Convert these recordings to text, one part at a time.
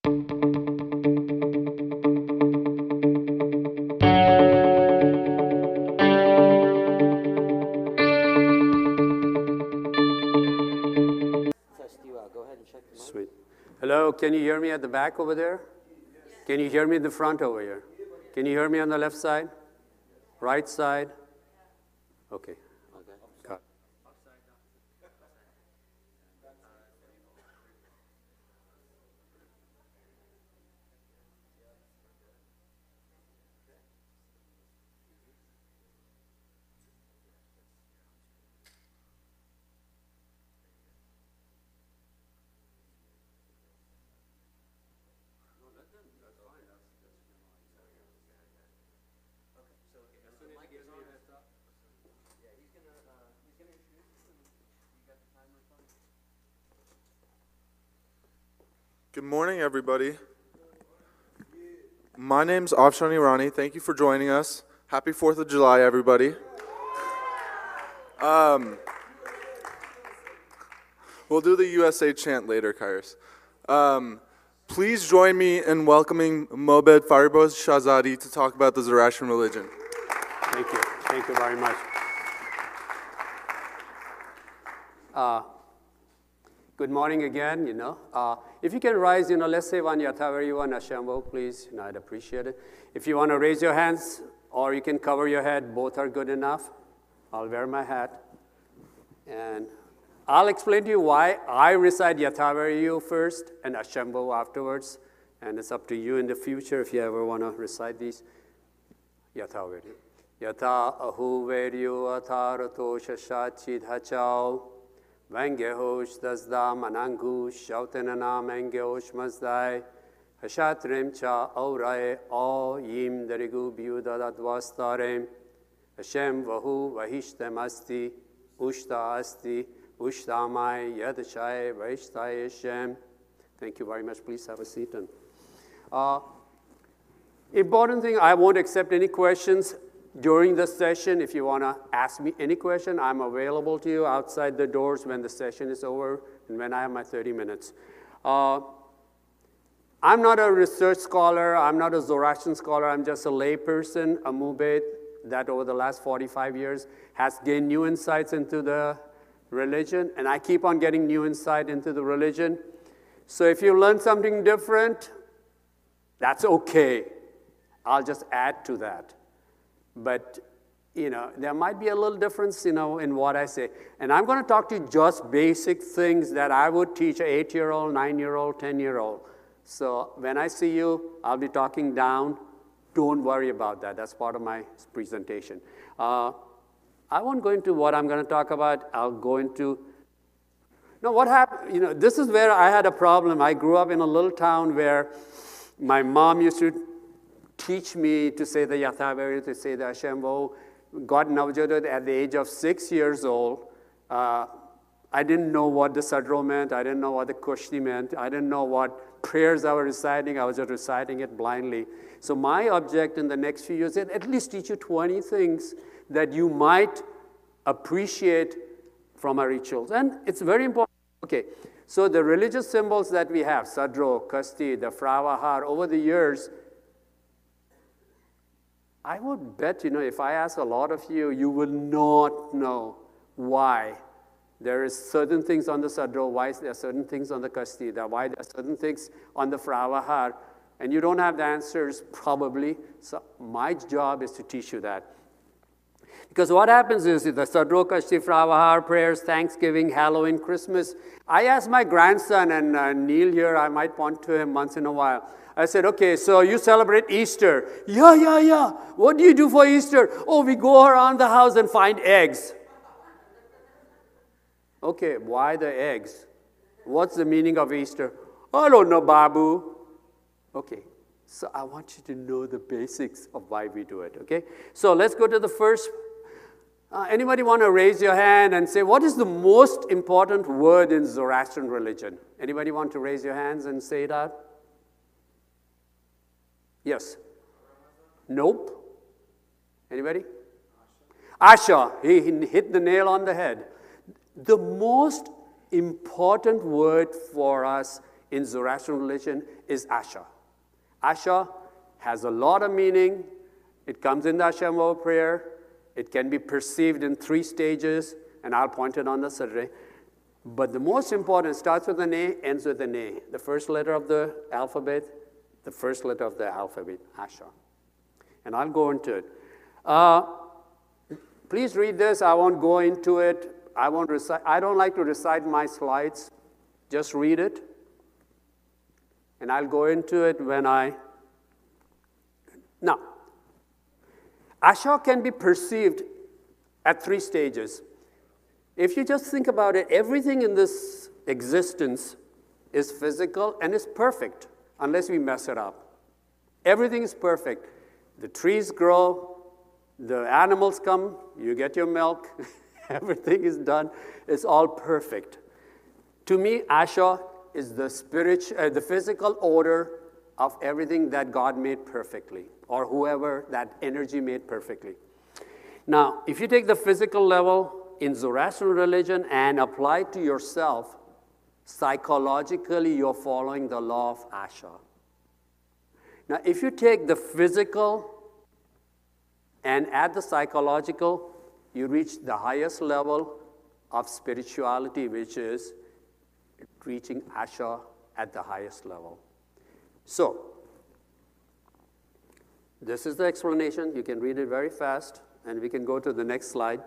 Sweet. Hello, can you hear me at the back over there? Can you hear me in the front over here? Can you hear me on the left side? Right side? Okay. Got it. Good morning, everybody. My name's Afshan Irani. Thank you for joining us. Happy 4th of July, everybody. We'll do the USA chant later, Kairos. Please join me in welcoming Mobed Fariborz Shahzadi to talk about the Zoroastrian religion. Thank you. Thank you very much. Good morning again, If you can rise, let's say one Yatha Ahu Vaeryu, one Ashem Vohu, please. I'd appreciate it. If you want to raise your hands, or you can cover your head, both are good enough. I'll wear my hat. And I'll explain to you why I recite Yatha Ahu Vaeryu first and Ashem Vohu afterwards. And it's up to you in the future if you ever want to recite these. Yatha Ahu Vaeryu. Yatha Ahu Vaeryu Atharato Shashachid Hachao. Vengehosh Dasda Manangush Shautanana Mengehosh Mazdai Hashatrim Cha Aurae O Yim Derigu Biudadadvastarem Ashem Vohu Vahishtem Asti Ushta Asti Ushtamai Yadashai Vahishtai Hashem. Thank you very much. Please have a seat. And important thing, I won't accept any questions during the session. If you want to ask me any question, I'm available to you outside the doors when the session is over and when I have my 30 minutes. I'm not a research scholar. I'm not a Zoroastrian scholar. I'm just a lay person, a Mobed that over the last 45 years has gained new insights into the religion, and I keep on getting new insight into the religion. So if you learn something different, that's okay. I'll just add to that. But, there might be a little difference, in what I say. And I'm going to talk to you just basic things that I would teach an 8-year-old, 9-year-old, 10-year-old. So when I see you, I'll be talking down. Don't worry about that. That's part of my presentation. I won't go into what I'm going to talk about. I'll go into... No, what happened, this is where I had a problem. I grew up in a little town where my mom used to teach me to say the Yatha Ahu Vaeryu, to say the Ashem Vohu. Got Navjodit at the age of 6 years old. I didn't know what the Sedreh meant. I didn't know what the Koshti meant. I didn't know what prayers I was reciting. I was just reciting it blindly. So my object in the next few years is at least teach you 20 things that you might appreciate from our rituals. And it's very important. Okay, so the religious symbols that we have, Sedreh, Koshti, the Fra-Vahar, over the years, I would bet, if I ask a lot of you, you will not know why there is certain things on the Sedreh, why there are certain things on the Koshti, why there are certain things on the Fra-Vahar, and you don't have the answers probably. So my job is to teach you that. Because what happens is the Sedreh, Koshti, Fra-Vahar prayers, Thanksgiving, Halloween, Christmas. I asked my grandson, and Neil here, I might point to him once in a while. I said, okay, so you celebrate Easter. Yeah. What do you do for Easter? Oh, we go around the house and find eggs. Okay, why the eggs? What's the meaning of Easter? I don't know, Babu. Okay, so I want you to know the basics of why we do it, okay? So let's go to the first. Anybody want to raise your hand and say, what is the most important word in Zoroastrian religion? Anybody want to raise your hands and say it out? Yes. Nope. Anybody? Asha. He hit the nail on the head. The most important word for us in Zoroastrian religion is Asha. Asha has a lot of meaning. It comes in the Ashem Vohu prayer. It can be perceived in 3 stages, and I'll point it on the Sedreh. But the most important, starts with an A, ends with an A. The first letter of the alphabet, Asha. And I'll go into it. Please read this. I won't go into it. I won't recite. I don't like to recite my slides. Just read it. And I'll go into it when I... Now, Asha can be perceived at 3 stages. If you just think about it, everything in this existence is physical and is perfect, unless we mess it up. Everything is perfect. The trees grow, the animals come, you get your milk, everything is done. It's all perfect. To me, Asha is the physical order of everything that God made perfectly, or whoever that energy made perfectly. Now, if you take the physical level in Zoroastrian religion and apply it to yourself, psychologically you're following the law of Asha. Now, if you take the physical and add the psychological, you reach the highest level of spirituality, which is reaching Asha at the highest level. So, this is the explanation. You can read it very fast, and we can go to the next slide.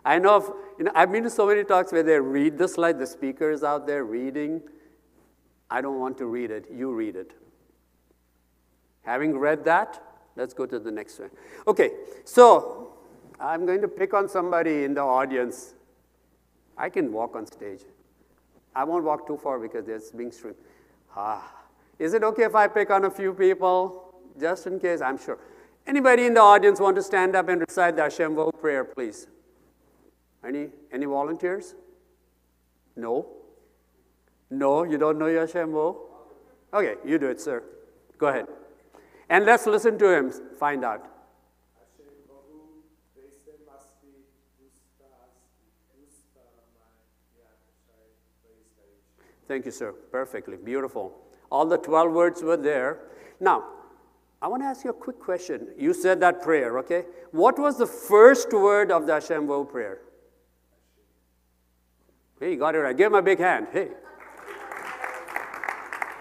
I know, I've been to so many talks where they read the slide, the speaker is out there reading. I don't want to read it. You read it. Having read that, let's go to the next one. Okay, so I'm going to pick on somebody in the audience. I can walk on stage. I won't walk too far because it's being streamed. Is it okay if I pick on a few people? Just in case, I'm sure. Anybody in the audience want to stand up and recite the Ashem Vohu prayer, please? Any volunteers? No? No, you don't know your Ashem Vohu? Okay, you do it, sir. Go ahead. And let's listen to him, find out. Thank you, sir. Perfectly. Beautiful. All the 12 words were there. Now, I want to ask you a quick question. You said that prayer, okay? What was the first word of the Ashem Vohu prayer? Hey, you got it right. Give him a big hand. Hey.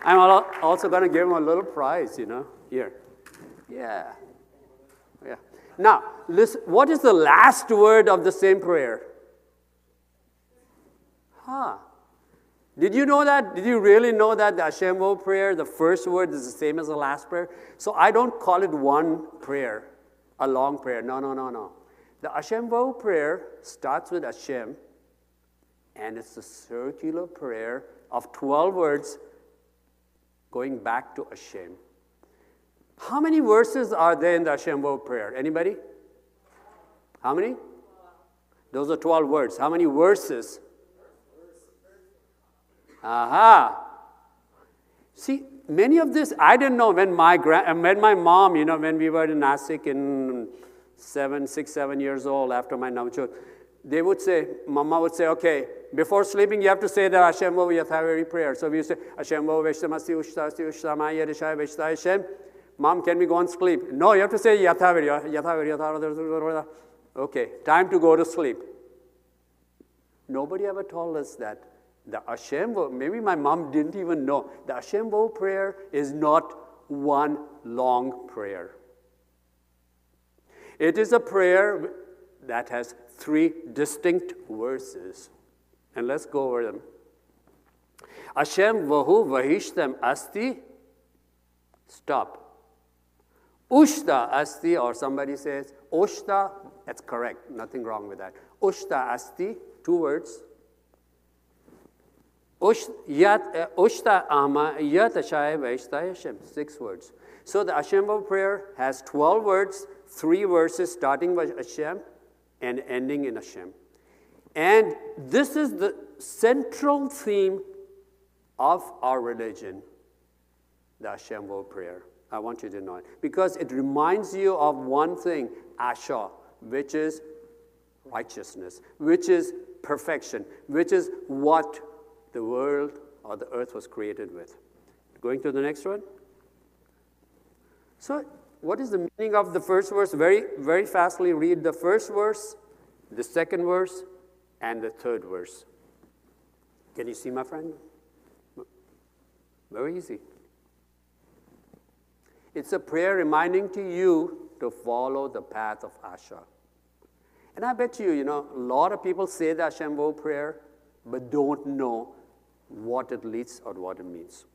I'm also going to give him a little prize, Here. Yeah. Yeah. Now, listen, what is the last word of the same prayer? Did you know that? Did you really know that the Ashem Vohu prayer, the first word is the same as the last prayer? So I don't call it one prayer, a long prayer. No. The Ashem Vohu prayer starts with Ashem, and it's a circular prayer of 12 words going back to Ashem. How many verses are there in the Ashem Vohu prayer? Anybody? How many? Those are 12 words. How many verses? See, many of this, I didn't know when my mom, when we were in Nasik in 6, 7 years old after my Navjot, Mama would say, okay, before sleeping, you have to say the Ashem Vohu Atteberry Prayer. So we used to say, Ashem Vohu Veshtamasti Ushtasti Ushtamaya Rishaya Veshtai Hashem. Mom, can we go and sleep? No, you have to say Yatha. Okay, time to go to sleep. Nobody ever told us that. The Ashem Vohu, maybe my mom didn't even know. The Ashem Vohu prayer is not one long prayer. It is a prayer that has 3 distinct verses. And let's go over them. Ashem Vohu Vahishtam Asti. Stop. Ushta Asti, or somebody says Ushta, that's correct, nothing wrong with that. Ushta Asti, 2 words. Ushta Ama Yatha Ahu Vaeryu, 6 words. So the Ashem Vohu prayer has 12 words, 3 verses starting with Hashem and ending in Hashem. And this is the central theme of our religion, the Ashem Vohu prayer. I want you to know it. Because it reminds you of one thing, Asha, which is righteousness, which is perfection, which is what the world or the earth was created with. Going to the next one. So what is the meaning of the first verse? Very, very fastly read the first verse, the second verse, and the third verse. Can you see, my friend? Very easy. It's a prayer reminding to you to follow the path of Asha. And I bet you, a lot of people say the Ashem Vohu prayer, but don't know what it leads or what it means.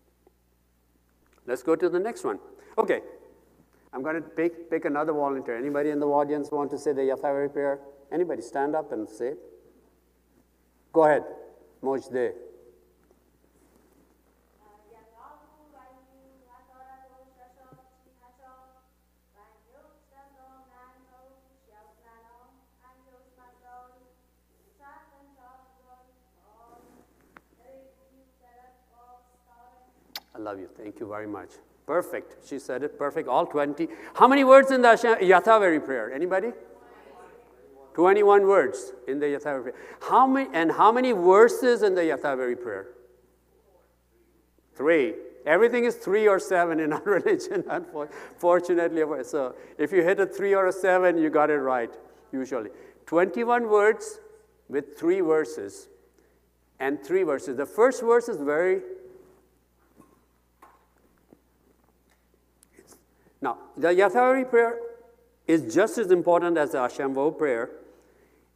Let's go to the next one. Okay, I'm going to pick another volunteer. Anybody in the audience want to say the Yatha Ahu Vaeryu prayer? Anybody stand up and say it? Go ahead, Mobed. Yatha Ahu Vaeryu, I love you. Thank you very much. Perfect. She said it perfect. All 20. How many words in the Yatha Ahu Vaeryu prayer? Anybody? 21 words in the Yatha Ahu Vaeryu prayer. How many verses in the Yatha Ahu Vaeryu prayer? 3. Everything is 3 or 7 in our religion, unfortunately. So if you hit a 3 or a 7, you got it right, usually. 21 words with 3 verses and 3 verses. The first verse is very... Now, the Yatha Ahu Vaeryu prayer is just as important as the Ashem Vohu prayer,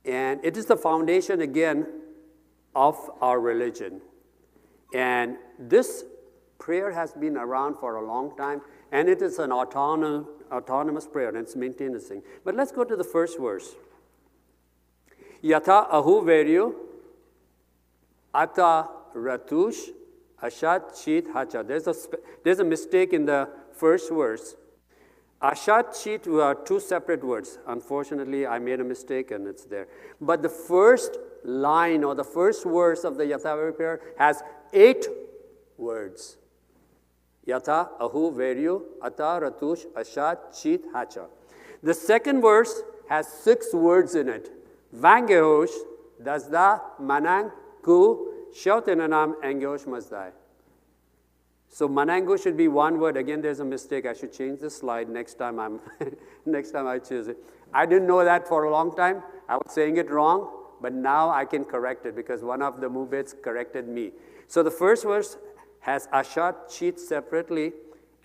and it is the foundation, again, of our religion. And this prayer has been around for a long time, and it is an autonomous prayer, and it's maintained as thing. But let's go to the first verse. Yatha Ahu Vaeryu, Ata Ratush, Ashat Chit Hacha. There's a mistake in the first verse. Ashat Chit were 2 separate words. Unfortunately, I made a mistake, and it's there. But the first line or the first verse of the Yatha Ahu Vaeryu prayer has 8 words. Yatha Ahu Vaeryu, Ata Ratush, Ashat Chit Hacha. The second verse has 6 words in it. Vangehosh, Dasda, Manang, Ku, Shautinanam, Engehosh Mazdai. So Manangu should be 1 word. Again, there's a mistake. I should change the slide next time I choose it. I didn't know that for a long time. I was saying it wrong, but now I can correct it because one of the Mubeds corrected me. So the first verse has Ashat Chit separately,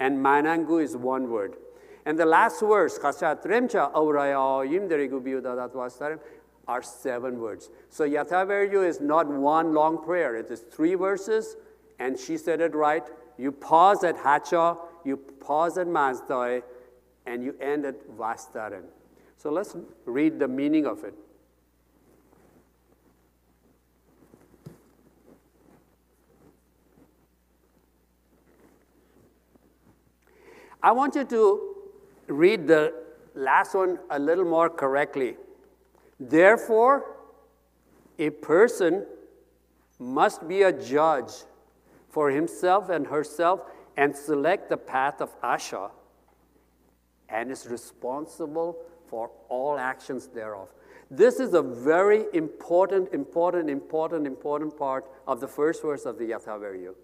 and Manangu is 1 word. And the last verse, Khashat Remcha Auraya Yimderigu Biudadatwastarim, are 7 words. So Yatha Ahu Vaeryu is not 1 long prayer. It is 3 verses, and she said it right. You pause at Hacha, you pause at Mazdai, and you end at Vastaran. So let's read the meaning of it. I want you to read the last one a little more correctly. Therefore, a person must be a judge for himself and herself and select the path of Asha and is responsible for all actions thereof. This is a very important part of the first verse of the Yatha Ahu Vaeryu,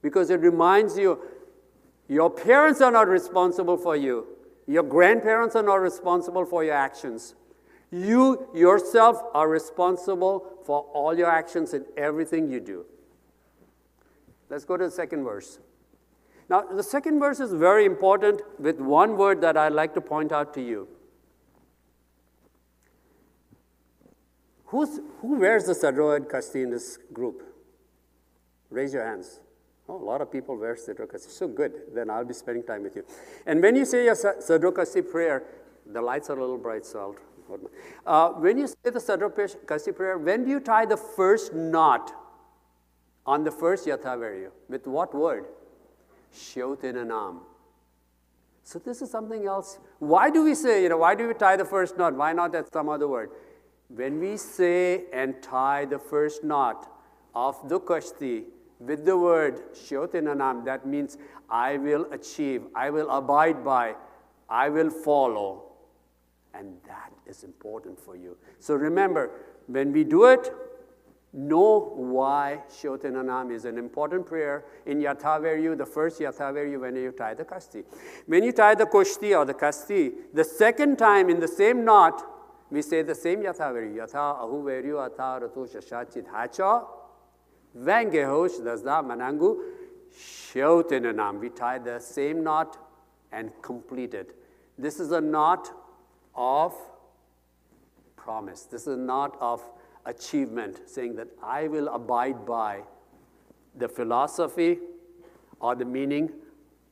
because it reminds you, your parents are not responsible for you. Your grandparents are not responsible for your actions. You yourself are responsible for all your actions and everything you do. Let's go to the second verse. Now, the second verse is very important with 1 word that I'd like to point out to you. Who wears the Sedreh and Koshti in this group? Raise your hands. Oh, a lot of people wear Sedreh Koshti. So good. Then I'll be spending time with you. And when you say your Sedreh Koshti prayer, the lights are a little bright, so when you say the Sedreh Koshti prayer, when do you tie the first knot on the first Yatha Ahu Vaeryu? With what word? Shautinanam. So this is something else. Why do we say, why do we tie the first knot? Why not at some other word? When we say and tie the first knot of the Koshti with the word Shautinanam, that means I will achieve, I will abide by, I will follow. And that is important for you. So remember, when we do it, Know why Shotananam is an important prayer in Yatha Ahu Vaeryu, the first Yatha Ahu Vaeryu when you tie the Koshti. When you tie the Koshti or the Koshti, the second time in the same knot, we say the same Yatha Ahu Vaeryu. Yatha Ahu Vaeryu Atha Ratu Shashachit Hacha Vengehosh Dazda Manangu Shotananam. We tie the same knot and complete it. This is a knot of promise. This is a knot of achievement, saying that I will abide by the philosophy or the meaning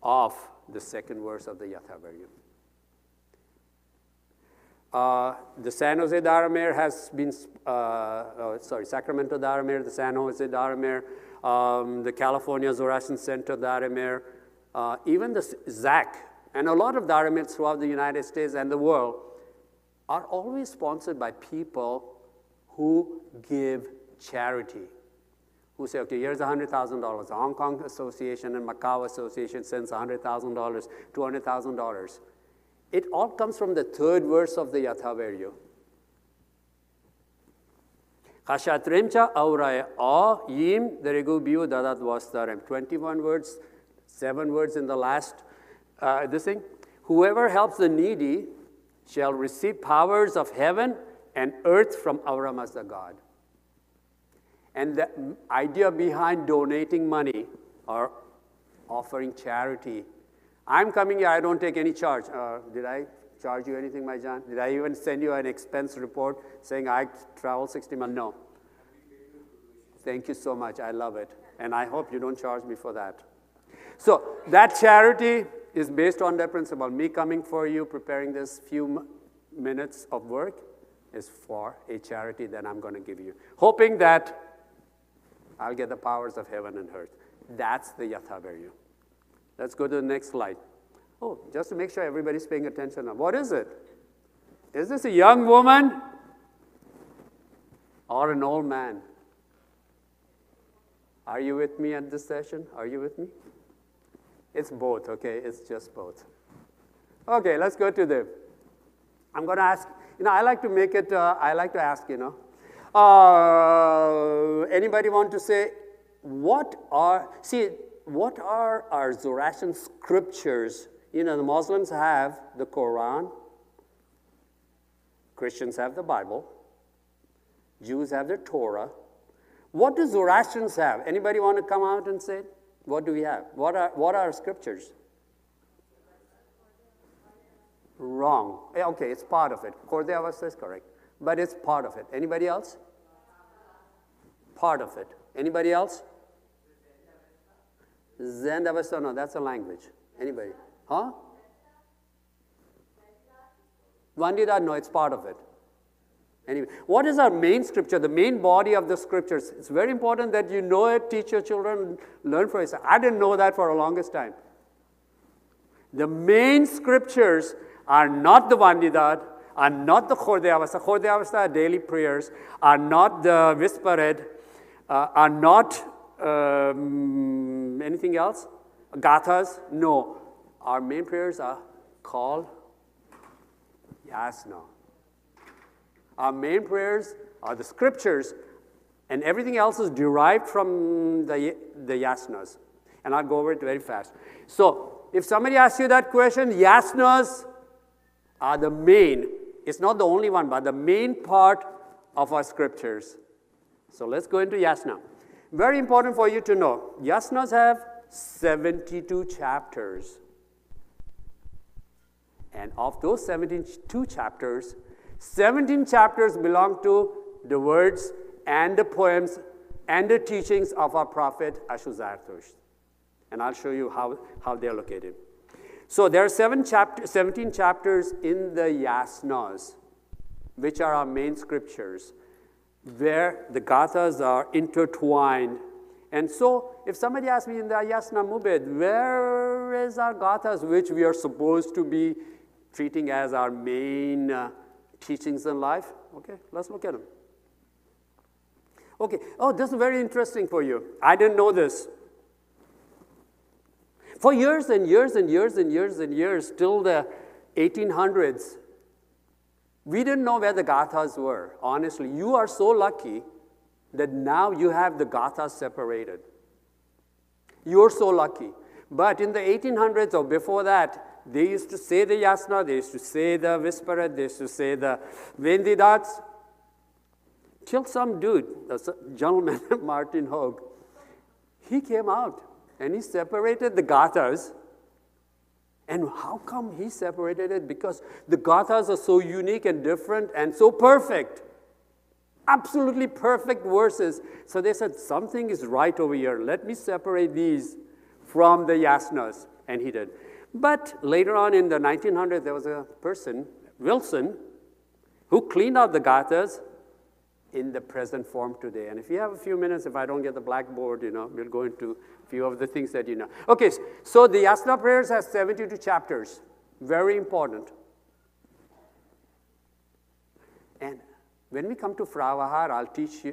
of the second verse of the Yatha Ahu Vaeryu. The San Jose Daramir has been, Sacramento Daramir, the San Jose Daramir, the California Zoroastrian Center Daramir, even the ZAC, and a lot of Daramirs throughout the United States and the world are always sponsored by people who give charity, who say, okay, here's $100,000. The Hong Kong Association and Macau Association sends $100,000, $200,000. It all comes from the third verse of the Yatha Ahu Vaeryu. Kashatremcha auraya a yim deregu biu dadat vastarem. 21 words, 7 words in the last this thing. Whoever helps the needy shall receive powers of heaven and earth from Avram as the God. And the idea behind donating money or offering charity, I'm coming here, I don't take any charge. Did I charge you anything, my John? Did I even send you an expense report saying I traveled 60 miles? No. Thank you so much, I love it. And I hope you don't charge me for that. So that charity is based on that principle. Me coming for you, preparing this few minutes of work, is for a charity that I'm going to give you, hoping that I'll get the powers of heaven and earth. That's the Yatha Ahu Vaeryu. Let's go to the next slide. Oh, just to make sure everybody's paying attention. What is it? Is this a young woman or an old man? Are you with me at this session? Are you with me? It's both, okay? It's just both. Okay, let's go to the, I'm going to ask, I like to make it, I like to ask, anybody want to say, what are our Zoroastrian scriptures? The Muslims have the Quran, Christians have the Bible, Jews have the Torah. What do Zoroastrians have? Anybody want to come out and say it? What do we have? What are our scriptures? Wrong. Okay, it's part of it. Korde Avasta is correct. But it's part of it. Anybody else? Part of it. Anybody else? Zend Avasta, no, that's a language. Anybody? Huh? Vandida, no, it's part of it. Anyway, what is our main scripture, the main body of the scriptures? It's very important that you know it, teach your children, learn for yourself. I didn't know that for the longest time. The main scriptures are not the Vandidat, are not the Khorde Avasta. Khorde Avasta are daily prayers, are not the Vispared, are not anything else? Gathas? No. Our main prayers are called Yasna. Our main prayers are the scriptures, and everything else is derived from the Yasnas. And I'll go over it very fast. So, if somebody asks you that question, Yasnas are the main, it's not the only one, but the main part of our scriptures. So let's go into Yasna. Very important for you to know, Yasnas have 72 chapters. And of those 72 chapters, 17 chapters belong to the words and the poems and the teachings of our prophet Zarathustra. And I'll show you how they're located. So there are 17 chapters in the Yasnas, which are our main scriptures, where the Gathas are intertwined. And so if somebody asks me in the Yasna Mobed, where is our Gathas, which we are supposed to be treating as our main teachings in life? Okay, let's look at them. Okay, oh, this is very interesting for you. I didn't know this. For years and years and years and years and years, till the 1800s, we didn't know where the Gathas were. Honestly, you are so lucky that now you have the Gathas separated. You're so lucky. But in the 1800s or before that, they used to say the Yasna, they used to say the Visperet, they used to say the Vendidats, till some dude, the gentleman, Martin Hogue, he came out and he separated the Gathas. And how come he separated it? Because the Gathas are so unique and different and so perfect. Absolutely perfect verses. So they said, something is right over here. Let me separate these from the Yasnas. And he did. But later on in the 1900s, there was a person, Wilson, who cleaned out the Gathas in the present form today. And if you have a few minutes, if I don't get the blackboard, we'll go into a few of the things that you know. Okay, so the Yasna prayers have 72 chapters. Very important. And when we come to Fra-Vahar,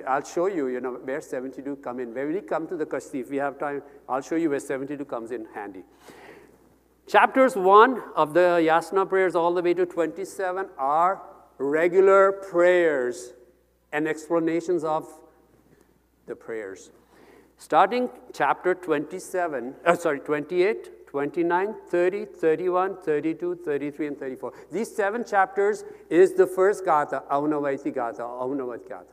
I'll show you, where 72 come in. When we come to the Koshti, if we have time, I'll show you where 72 comes in handy. Chapters 1 of the Yasna prayers all the way to 27 are regular prayers and explanations of the prayers. Starting chapter 28, 29, 30, 31, 32, 33, and 34. These 7 chapters is the first Gatha, Aunavaiti Gatha, Aunavat Gatha.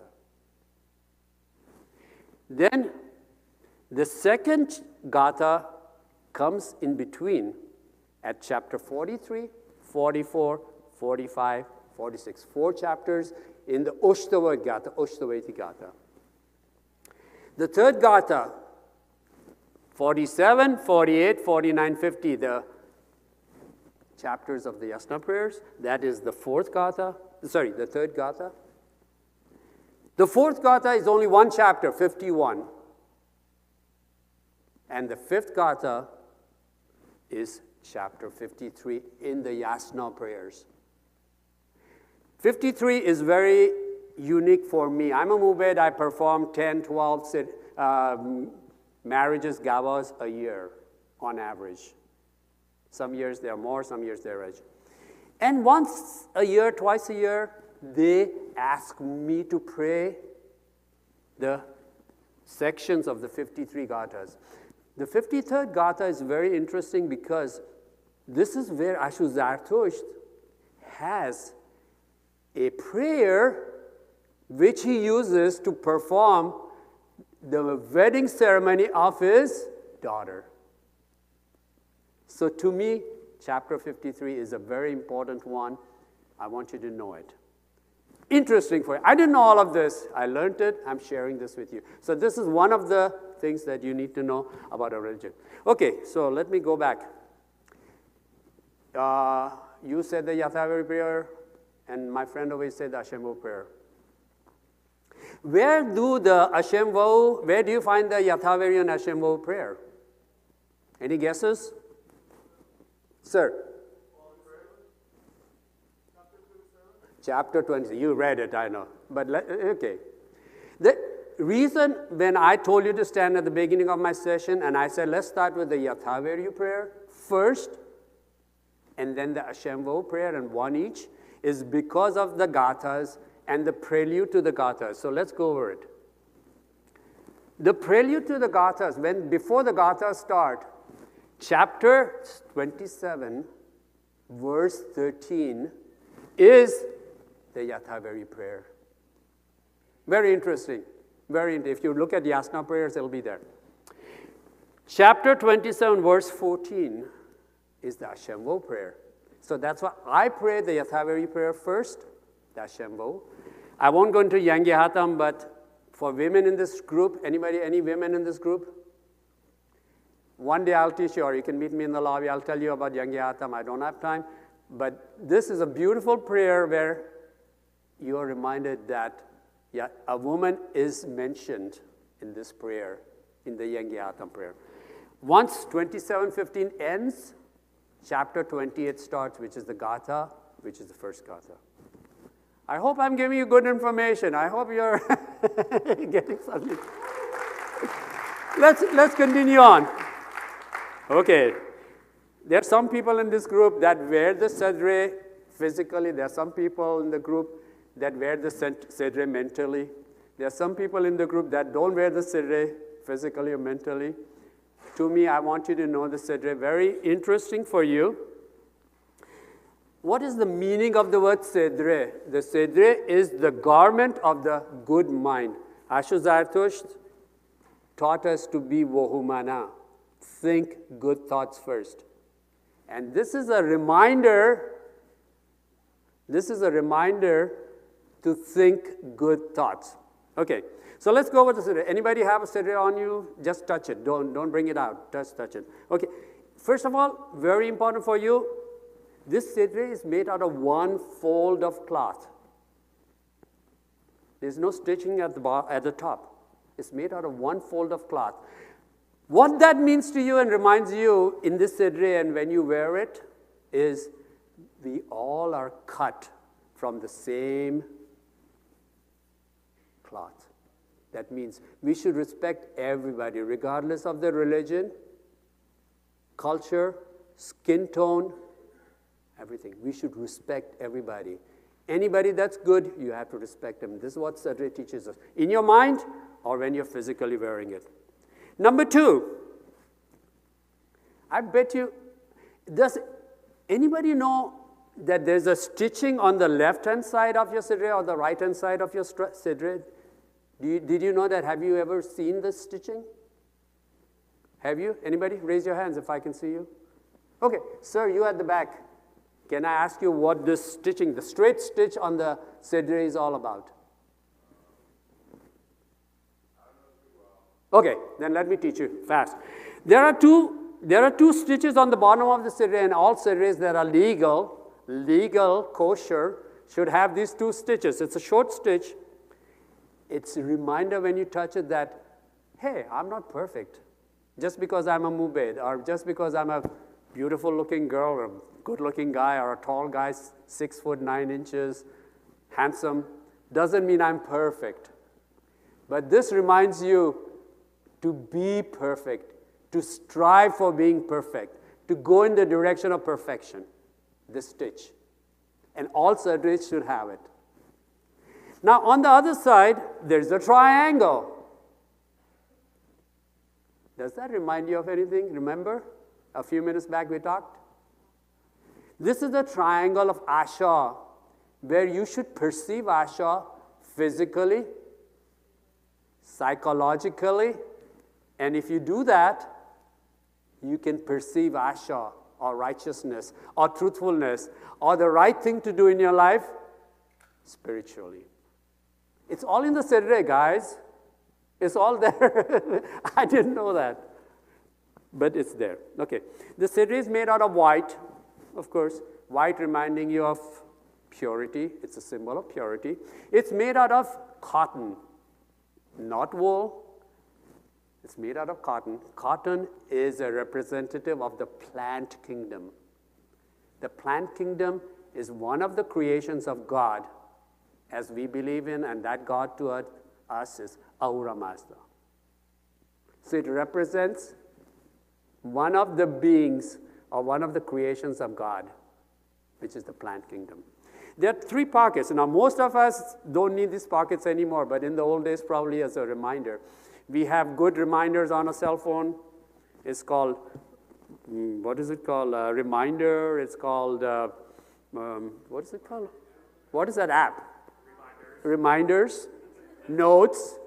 Then the second Gatha comes in between at chapter 43, 44, 45, 46. 4 chapters in the Ushtavaiti Gatha, Ushtavaiti Gatha. The third Gatha, 47, 48, 49, 50, the chapters of the Yasna prayers. That is the the third Gatha. The fourth Gatha is only 1 chapter, 51. And the fifth Gatha is chapter 53 in the Yasna prayers. 53 is very unique for me. I'm a Mobed. I perform 10, 12 marriages, gavas a year on average. Some years there are more, some years there are less. And once a year, twice a year, they ask me to pray the sections of the 53 Gathas. The 53rd Gatha is very interesting because this is where Ashu Zarathustra has a prayer which he uses to perform the wedding ceremony of his daughter. So to me, chapter 53 is a very important one. I want you to know it. Interesting for you. I didn't know all of this. I learned it. I'm sharing this with you. So this is one of the things that you need to know about a religion. Okay, so let me go back. You said the Yatha Ahu Prayer, and my friend always said the Ashem Vohu prayer. Where do you find the Yatha Ahu Vaeryu and Ashem Vohu prayer? Any guesses? Sir? Chapter 20. You read it, I know. But okay. The reason when I told you to stand at the beginning of my session and I said, let's start with the Yatha Ahu Vaeryu prayer first, and then the Ashem Vohu prayer, and one each, is because of the Gathas and the prelude to the Gathas. So let's go over it. The prelude to the Gathas, before the Gathas start, chapter 27, verse 13, is the Yatha Ahu Vaeryu prayer. Very interesting. If you look at Yasna prayers, it'll be there. Chapter 27, verse 14, is the Ashem Vohu prayer. So that's why I pray the Yatha Ahu Vaeryu prayer first, the Ashem Vohu. I won't go into Yangyahatam, but for women in this group, any women in this group? One day I'll teach you, or you can meet me in the lobby. I'll tell you about Yangyahatam. I don't have time. But this is a beautiful prayer where you are reminded that a woman is mentioned in this prayer, in the Yangyahatam prayer. Once 27:15 ends, chapter 28 starts, which is the Gatha, which is the first Gatha. I hope I'm giving you good information. I hope you're getting something. Let's continue on. Okay. There are some people in this group that wear the Sedreh physically. There are some people in the group that wear the Sedreh mentally. There are some people in the group that don't wear the Sedreh physically or mentally. To me, I want you to know the Sedreh. Very interesting for you. What is the meaning of the word Sedreh? The Sedreh is the garment of the good mind. Ashu Zarathustra taught us to be Vohumana. Think good thoughts first. And this is a reminder. This is a reminder to think good thoughts. Okay, so let's go over the Sedreh. Anybody have a Sedreh on you? Just touch it. Don't bring it out. Just touch it. Okay, first of all, very important for you, this Sedreh is made out of one fold of cloth. There's no stitching at the top. It's made out of one fold of cloth. What that means to you and reminds you in this Sedreh and when you wear it is we all are cut from the same cloth. That means we should respect everybody, regardless of their religion, culture, skin tone, everything. We should respect everybody. Anybody that's good, you have to respect them. This is what Sedreh teaches us. In your mind or when you're physically wearing it. Number two, I bet you, does anybody know that there's a stitching on the left-hand side of your Sedreh or the right-hand side of your Sedreh? Did you know that? Have you ever seen this stitching? Have you? Anybody? Raise your hands if I can see you. Okay, sir, you at the back. Can I ask you what this stitching, the straight stitch on the Sedreh is all about? Okay, then let me teach you fast. There are two stitches on the bottom of the Sedreh, and all Sedrehs that are legal, kosher, should have these two stitches. It's a short stitch. It's a reminder when you touch it that, hey, I'm not perfect. Just because I'm a mubed, or just because I'm a beautiful-looking girl, or a good-looking guy, or a tall guy, 6'9", handsome, doesn't mean I'm perfect. But this reminds you to be perfect, to strive for being perfect, to go in the direction of perfection, this stitch. And all Sedrehs should have it. Now, on the other side, there's a triangle. Does that remind you of anything? Remember, a few minutes back we talked? This is the triangle of Asha, where you should perceive Asha physically, psychologically, and if you do that, you can perceive Asha, or righteousness, or truthfulness, or the right thing to do in your life spiritually. It's all in the Sedreh, guys. It's all there. I didn't know that. But it's there. Okay. The Sedreh is made out of white, of course. White reminding you of purity. It's a symbol of purity. It's made out of cotton, not wool. It's made out of cotton. Cotton is a representative of the plant kingdom. The plant kingdom is one of the creations of God, as we believe in, and that God to us is Ahura Mazda. So it represents one of the beings or one of the creations of God, which is the plant kingdom. There are 3 pockets. Now, most of us don't need these pockets anymore, but in the old days, probably as a reminder. We have good reminders on a cell phone. It's called, what is it called? Reminder. It's called, what is it called? What is that app? Reminders. Notes.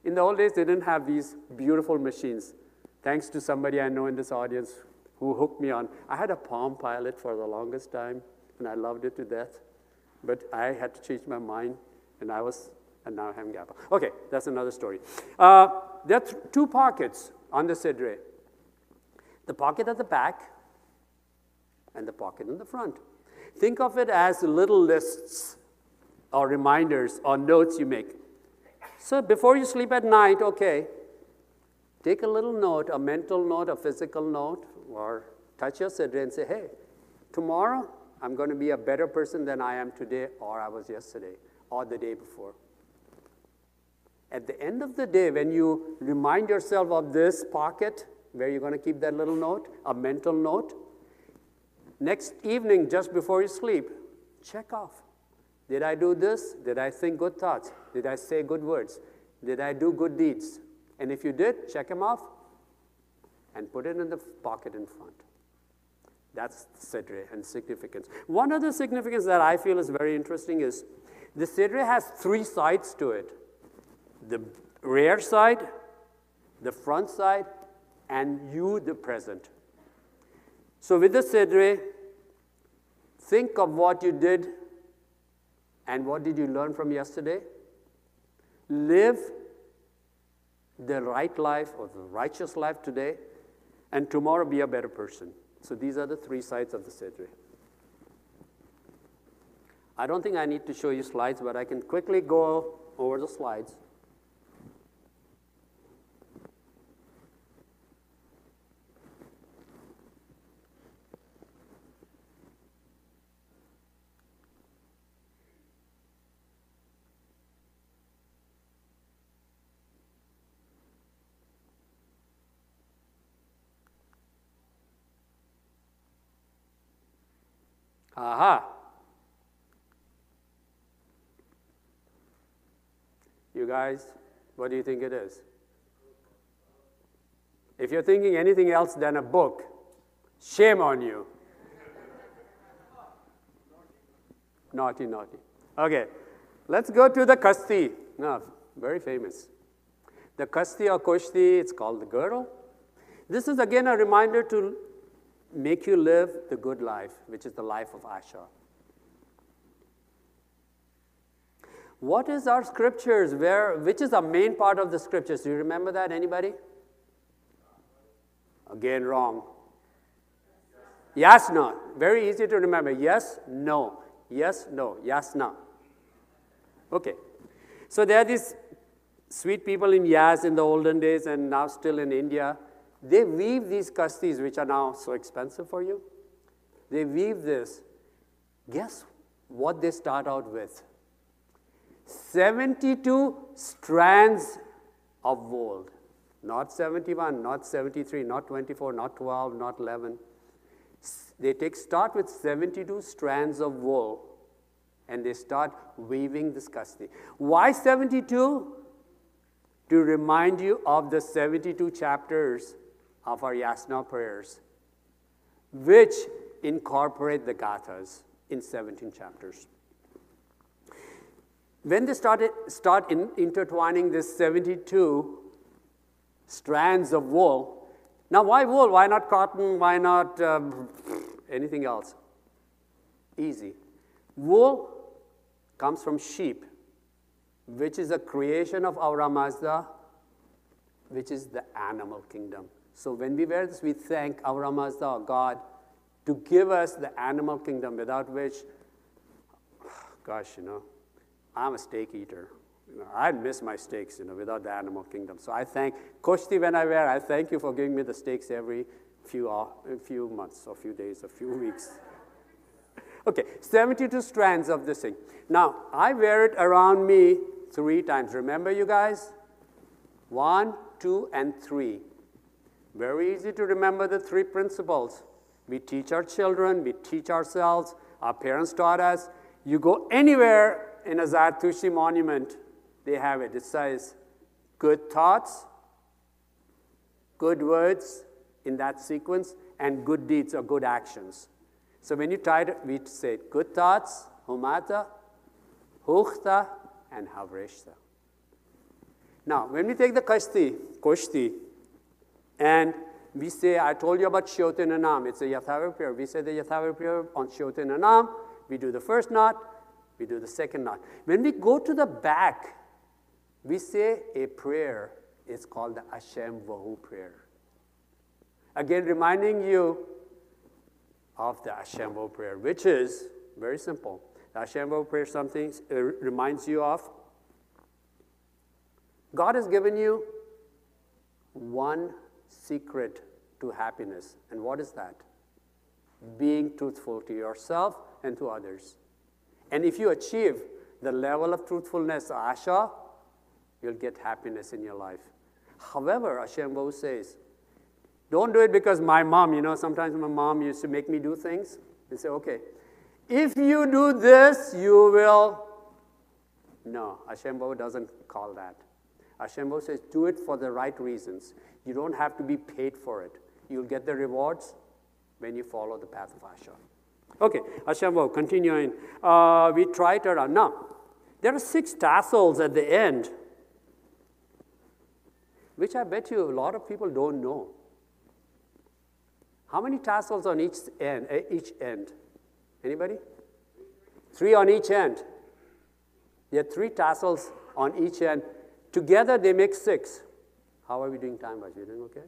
In the old days, they didn't have these beautiful machines. Thanks to somebody I know in this audience who hooked me on. I had a Palm Pilot for the longest time, and I loved it to death. But I had to change my mind, and now I'm having Gatha. Okay, that's another story. There are 2 pockets on the Sedreh. The pocket at the back and the pocket in the front. Think of it as little lists or reminders or notes you make. So before you sleep at night, okay, take a little note, a mental note, a physical note, or touch your Sedreh and say, hey, tomorrow I'm going to be a better person than I am today or I was yesterday or the day before. At the end of the day, when you remind yourself of this pocket where you're going to keep that little note, a mental note, next evening, just before you sleep, check off. Did I do this? Did I think good thoughts? Did I say good words? Did I do good deeds? And if you did, check them off and put it in the pocket in front. That's Sedreh and significance. One other significance that I feel is very interesting is the Sedreh has 3 sides to it. The rear side, the front side, and you, the present. So with the Sedreh, think of what you did and what did you learn from yesterday. Live the right life or the righteous life today, and tomorrow be a better person. So these are the 3 sides of the Sedreh. I don't think I need to show you slides, but I can quickly go over the slides. Aha. You guys, what do you think it is? If you're thinking anything else than a book, shame on you. Naughty, naughty. Okay, let's go to the Koshti. No, very famous. The Koshti or Koshti, it's called the girdle. This is again a reminder to make you live the good life, which is the life of Asha. What is our scriptures? Which is the main part of the scriptures? Do you remember that, anybody? Again, wrong. Yasna. Very easy to remember. Yes, no. Yes, no. Yasna. Okay. So there are these sweet people in Yaz in the olden days and now still in India. They weave these Koshtis, which are now so expensive for you. They weave this. Guess what they start out with? 72 strands of wool. Not 71, not 73, not 24, not 12, not 11. They start with 72 strands of wool, and they start weaving this Koshti. Why 72? To remind you of the 72 chapters of our Yasna prayers, which incorporate the Gathas in 17 chapters. When they start intertwining this 72 strands of wool, now why wool? Why not cotton? Why not anything else? Easy. Wool comes from sheep, which is a creation of Ahura Mazda, which is the animal kingdom. So when we wear this, we thank Ahura Mazda, or God, to give us the animal kingdom, without which, gosh, I'm a steak eater. I'd miss my steaks, without the animal kingdom. So I thank Koshti when I wear. I thank you for giving me the steaks every few months, or few days, or few weeks. Okay, 72 strands of this thing. Now, I wear it around me 3 times. Remember, you guys? 1, 2, and 3. Very easy to remember the 3 principles. We teach our children, we teach ourselves, our parents taught us. You go anywhere in a Zarathustra monument, they have it. It says, good thoughts, good words in that sequence, and good deeds or good actions. So when you try to, we say good thoughts, humata, huchta, and havreshta. Now, when we take the Koshti, and we say, I told you about Shot and Anam. It's a Yatha Ahu Vaeryu prayer. We say the Yatha Ahu Vaeryu on Shot and Anam. We do the first knot. We do the second knot. When we go to the back, we say a prayer. It's called the Ashem Vohu prayer. Again, reminding you of the Ashem Vohu prayer, which is very simple. The Ashem Vohu prayer something reminds you of God has given you one secret to happiness. And what is that? Being truthful to yourself and to others. And if you achieve the level of truthfulness, Asha, you'll get happiness in your life. However, Ashem Vohu says, don't do it because my mom, sometimes my mom used to make me do things. And say, okay, If you do this, you will. No, Ashem Vohu doesn't call that. Ashem Vohu says, do it for the right reasons. You don't have to be paid for it. You'll get the rewards when you follow the path of Asha. Okay, Ashem Vohu, continuing. We try it around. Now, there are 6 tassels at the end, which I bet you a lot of people don't know. How many tassels on each end? Anybody? 3 on each end. There are 3 tassels on each end. Together, they make 6. How are we doing time-wise? You doing okay?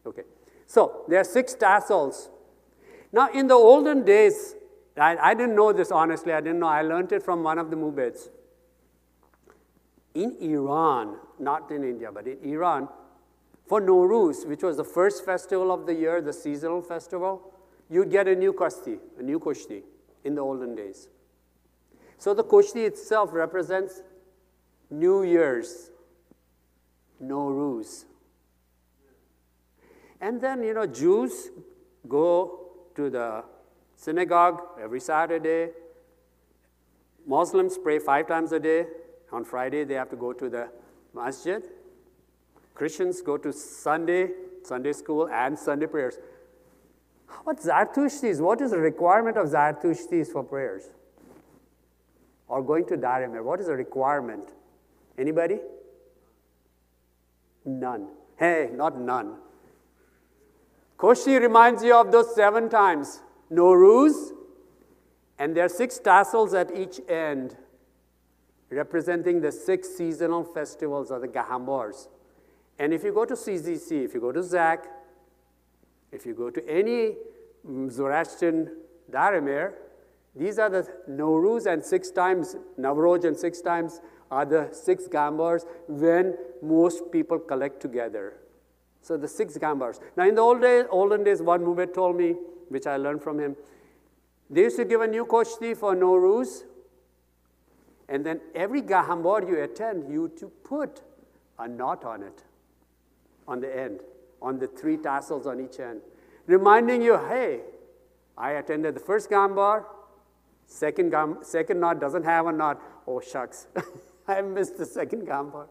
Okay. So, there are 6 tassels. Now, in the olden days, I didn't know this, honestly. I didn't know. I learned it from one of the Mobeds. In Iran, not in India, but in Iran, for Nowruz, which was the first festival of the year, the seasonal festival, you'd get a new Koshti in the olden days. So the Koshti itself represents New Year's, Nowruz. And then, Jews go to the synagogue every Saturday. Muslims pray 5 times a day. On Friday, they have to go to the masjid. Christians go to Sunday school, and Sunday prayers. How about Zartushtis? What is the requirement of Zartushtis for prayers? Or going to Darimir? What is the requirement? Anybody? None. Hey, not none. Koshti reminds you of those 7 times. Nowruz, and there are 6 tassels at each end, representing the 6 seasonal festivals of the Gahanbars. And if you go to CZC, if you go to Zak, if you go to any Zoroastrian Darimir, these are the Nowruz, and 6 times Navroj, and 6 times are the 6 Gahanbars when most people collect together. So the 6 Gahanbars. Now in the olden days, one Mobed told me, which I learned from him, they used to give a new Koshti for Nowruz, and then every Gahanbar you attend, you to put a knot on it, on the end, on the 3 tassels on each end, reminding you, hey, I attended the first Gahanbar, second knot doesn't have a knot. Oh, shucks, I missed the second Gahanbar.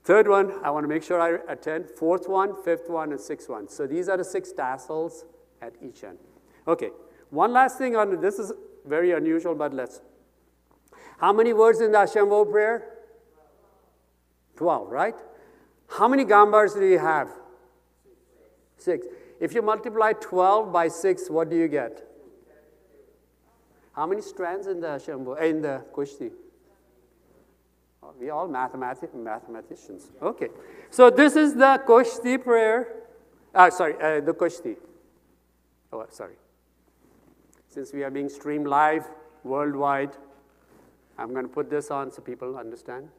Third one, I want to make sure I attend. 4th one, 5th one, and 6th one. So these are the 6 tassels at each end. Okay, one last thing on this is very unusual, but let's. How many words in the Ashem Vohu prayer? 12, right? How many Gahanbars do you have? 6. If you multiply 12 by 6, what do you get? How many strands in the Ashem Vohu, in the Koshti? Oh, we all mathematicians. Okay. So this is the Koshti prayer. The Koshti. Oh, sorry. Since we are being streamed live worldwide, I'm going to put this on so people understand.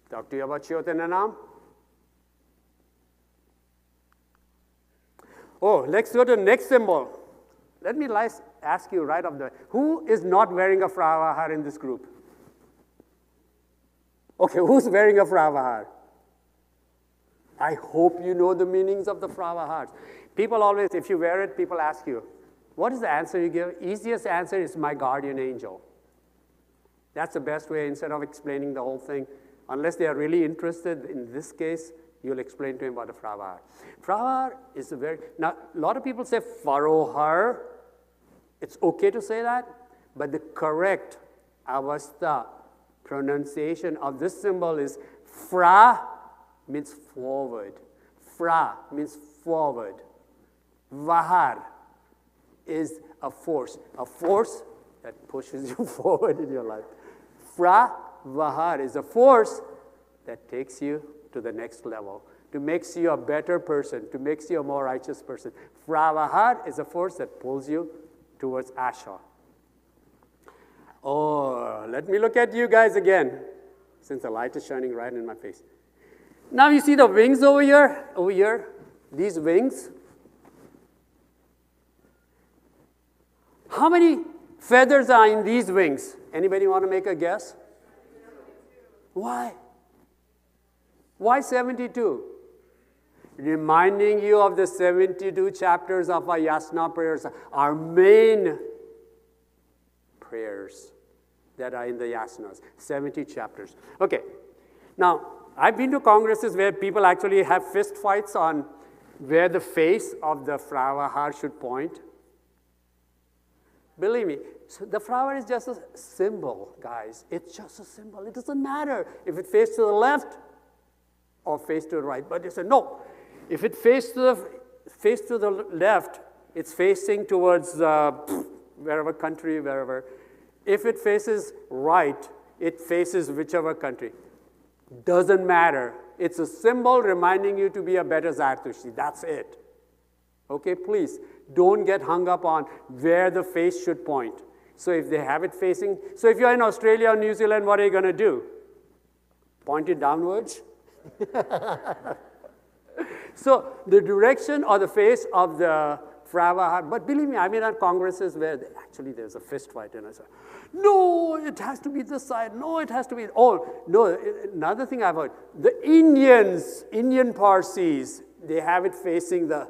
Talk to you about Shiyot and Anam. Oh, let's go to the next symbol. Let me ask you right off the, who is not wearing a Fra-Vahar in this group? Okay, who's wearing a Fra-Vahar? I hope you know the meanings of the Fra-Vahars. People always, if you wear it, people ask you, what is the answer you give? Easiest answer is my guardian angel. That's the best way, instead of explaining the whole thing. Unless they are really interested in this case, you'll explain to him about the Fra-Vahar. Fra-Vahar is a very, now a lot of people say Farohar. It's okay to say that, but the correct avastha pronunciation of this symbol is Fra means forward. Fra means forward. Vahar is a force that pushes you forward in your life. Fra-Vahar is a force that takes you to the next level, to makes you a better person, to makes you a more righteous person. Fra-Vahar is a force that pulls you towards Asha. Oh, let me look at you guys again, since the light is shining right in my face. Now you see the wings over here, these wings. How many feathers are in these wings? Anybody want to make a guess? Why? Why 72? Reminding you of the 72 chapters of our Yasna prayers, our main prayers that are in the Yasnas, 70 chapters. Okay, now I've been to congresses where people actually have fist fights on where the face of the Fra-Vahar should point. Believe me, so the Fra-Vahar is just a symbol, guys. It's just a symbol. It doesn't matter if it faces to the left or face to the right. But they said, no, if it faces to the left, it's facing towards wherever country, wherever. If it faces right, it faces whichever country. Doesn't matter. It's a symbol reminding you to be a better Zarathustra. That's it. Okay, please, don't get hung up on where the face should point. So if they have it facing, so if you're in Australia or New Zealand, what are you going to do? Point it downwards? So the direction or the face of the Fra-Vahar, but believe me, I've been at congresses where actually there's a fist fight, and I say, no, it has to be this side, no, it has to be, oh, no, another thing I've heard, the Indian Parsis, they have it facing the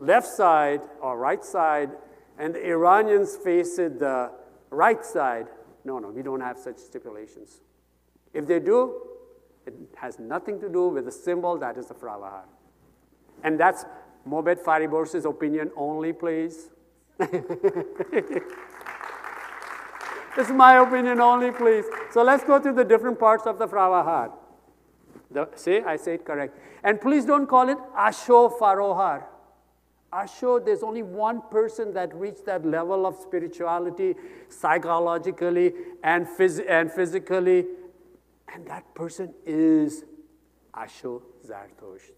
left side or right side, and the Iranians face it the right side. No, we don't have such stipulations. If they do, it has nothing to do with the symbol that is the Fra-Vahar. And that's Mobed Fariborz's opinion only, please. It's my opinion only, please. So let's go through the different parts of the Fra-Vahar. See, I say it correct. And please don't call it Ashem Vohu. Asho, there's only one person that reached that level of spirituality, psychologically and physically, and that person is Ashem Zarathustra.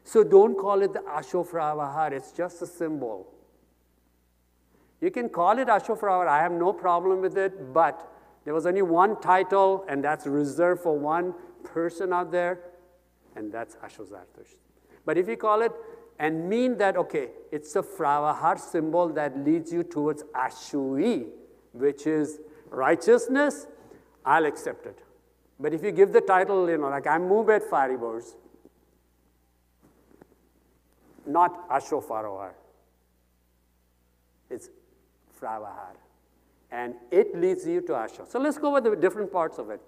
So don't call it the Ashem Fra-Vahar, it's just a symbol. You can call it Ashem Fra-Vahar, I have no problem with it, but there was only one title, and that's reserved for one person out there, and that's Ashem Zarathustra. But if you call it and mean that, okay, it's a Fra-Vahar symbol that leads you towards Ashui, which is righteousness, I'll accept it. But if you give the title, like I'm Mobed Fariborz, not Ashem Vohu, it's Fra-Vahar. And it leads you to Asha. So let's go over the different parts of it.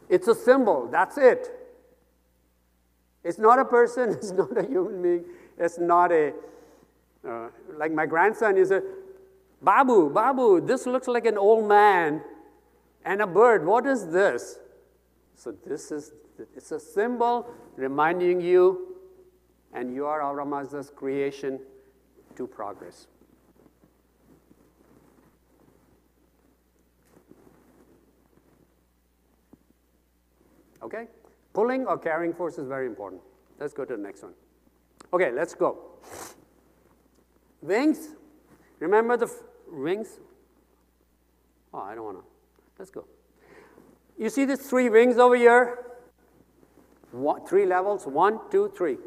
It's a symbol, that's it. It's not a person, it's not a human being, it's not a, like my grandson is a, Babu, this looks like an old man and a bird. What is this? So it's a symbol reminding you, and you are Avram Azza's creation to progress. Okay? Pulling or carrying force is very important. Let's go to the next one. Okay, let's go. Wings. Remember the wings? Oh, I don't want to. Let's go. You see these 3 wings over here? 3 levels, 1, 2, 3,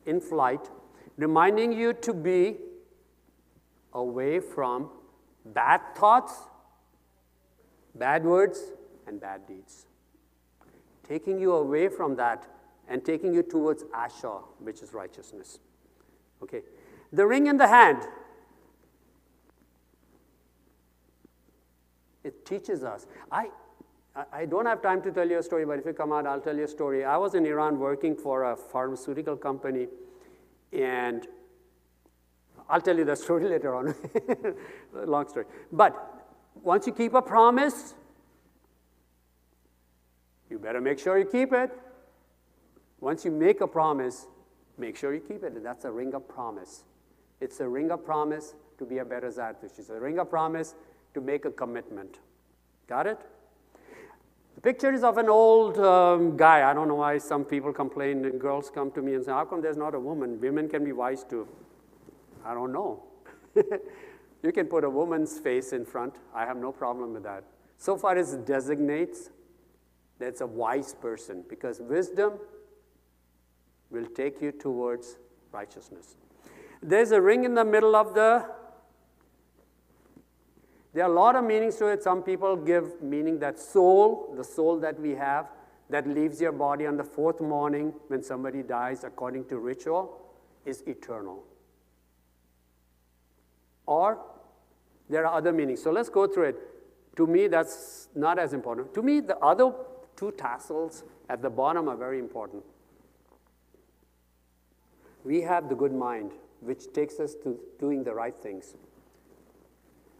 in flight, reminding you to be away from bad thoughts, bad words, and bad deeds. Taking you away from that and taking you towards Asha, which is righteousness. Okay. The ring in the hand. It teaches us. I don't have time to tell you a story, but if you come out, I'll tell you a story. I was in Iran working for a pharmaceutical company, and I'll tell you the story later on. Long story. But once you keep a promise, you better make sure you keep it. Once you make a promise, make sure you keep it. That's a ring of promise. It's a ring of promise to be a better Zarathustra. It's a ring of promise to make a commitment. Got it? The picture is of an old guy. I don't know why some people complain and girls come to me and say, how come there's not a woman? Women can be wise too. I don't know. You can put a woman's face in front. I have no problem with that. So far as it designates, that's a wise person, because wisdom will take you towards righteousness. There's a ring in the middle of there are a lot of meanings to it. Some people give meaning that soul, the soul that we have, that leaves your body on the fourth morning when somebody dies according to ritual, is eternal. Or there are other meanings. So let's go through it. To me, that's not as important. To me, the other two tassels at the bottom are very important. We have the good mind, which takes us to doing the right things.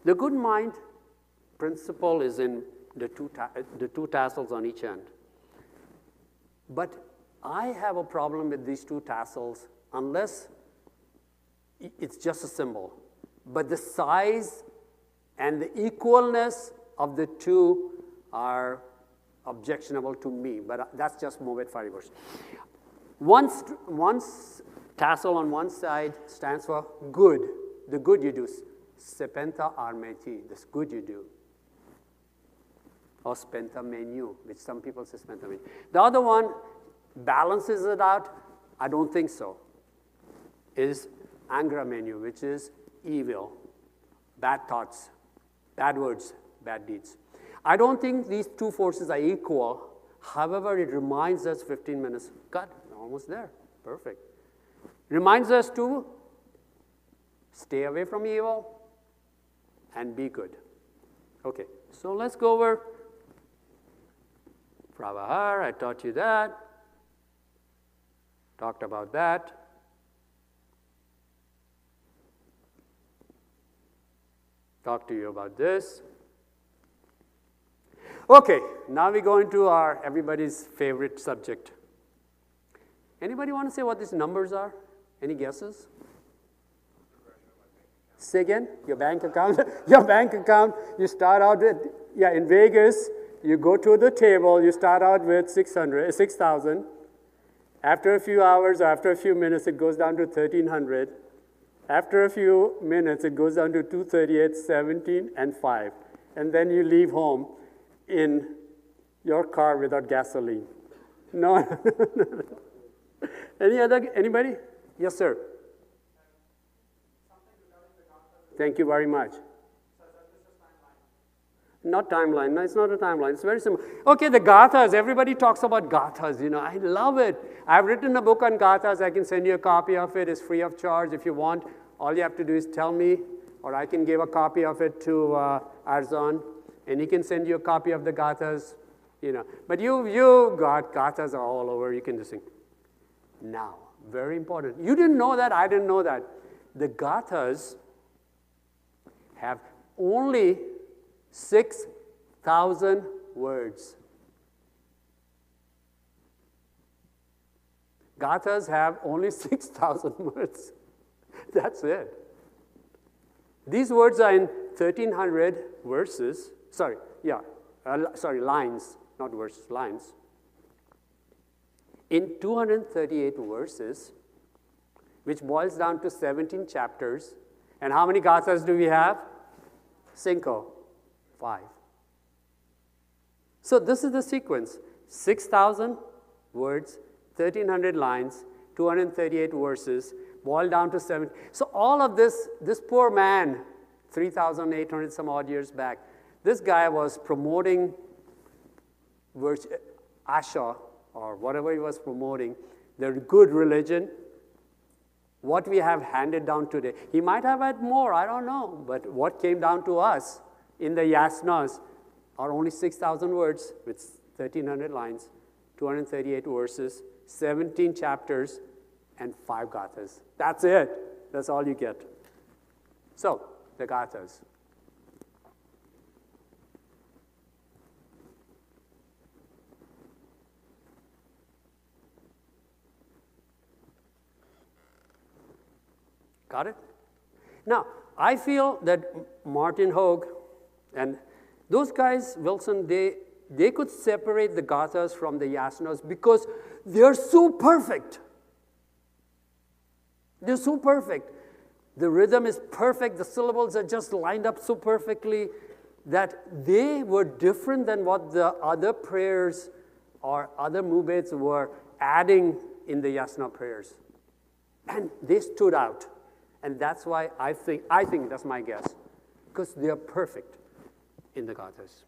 The good mind principle is in the two tassels on each end. But I have a problem with these two tassels unless it's just a symbol. But the size and the equalness of the two are objectionable to me, but that's just Mobed Fariborz. One tassel on one side stands for good, the good you do, Spenta armeti, this good you do, or spenta menu, which some people say spenta menu. The other one balances it out, I don't think so, is angra menu, which is evil, bad thoughts, bad words, bad deeds. I don't think these two forces are equal. However, it reminds us 15 minutes, cut, almost there, perfect. Reminds us to stay away from evil and be good. Okay, so let's go over Fra-Vahar, I taught you that, talked about that. Talk to you about this. Okay, now we go into our everybody's favorite subject. Anybody want to say what these numbers are? Any guesses? Say again, your bank account. Your bank account, you start out with, in Vegas, you go to the table, you start out with 6,000. After a few hours, after a few minutes, it goes down to 1,300. After a few minutes, it goes down to 238, 17, and 5. And then you leave home in your car without gasoline. No. Anybody? Yes, sir. Thank you very much. Not timeline. No, it's not a timeline. It's very simple. Okay, the Gathas. Everybody talks about Gathas. I love it. I've written a book on Gathas. I can send you a copy of it. It's free of charge if you want. All you have to do is tell me, or I can give a copy of it to Arzan, and he can send you a copy of the Gathas. But you got Gathas are all over. You can just sing. Now, very important. You didn't know that. I didn't know that. The Gathas have only 6,000 words. Gathas have only 6,000 words. That's it. These words are in 1,300 verses. Lines, not verses, lines. In 238 verses, which boils down to 17 chapters. And how many Gathas do we have? 5. So this is the sequence. 6,000 words, 1,300 lines, 238 verses, boiled down to 7. So all of this poor man, 3,800 some odd years back, this guy was promoting Asha, or whatever he was promoting, the good religion, what we have handed down today. He might have had more, I don't know, but what came down to us in the Yasnas are only 6,000 words with 1,300 lines, 238 verses, 17 chapters, and 5 Gathas. That's it. That's all you get. So, the Gathas. Got it? Now, I feel that Martin Hogue and those guys, Wilson, they could separate the Gathas from the Yasnas because they're so perfect. They're so perfect. The rhythm is perfect. The syllables are just lined up so perfectly that they were different than what the other prayers or other Mobeds were adding in the Yasna prayers. And they stood out. And that's why I think that's my guess, because they are perfect in the Gathas.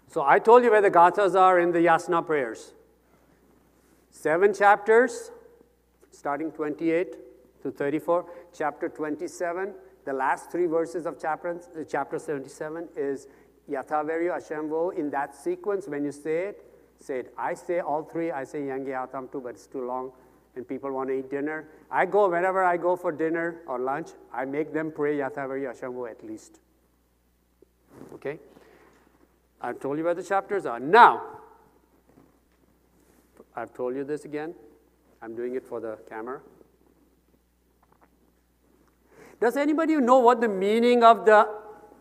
So I told you where the Gathas are in the Yasna prayers. 7 chapters, starting 28 to 34. Chapter 27, the last 3 verses of chapter 77 is Yatha Ahu Vaeryu, Ashem Vohu. In that sequence, when you say it. I say all 3. I say Yangi Atam too, but it's too long, and people want to eat dinner. Whenever I go for dinner or lunch, I make them pray Yatha Ahu Vaeryu, Ashem Vohu at least. Okay? I've told you where the chapters are. Now, I've told you this again. I'm doing it for the camera. Does anybody know what the meaning of the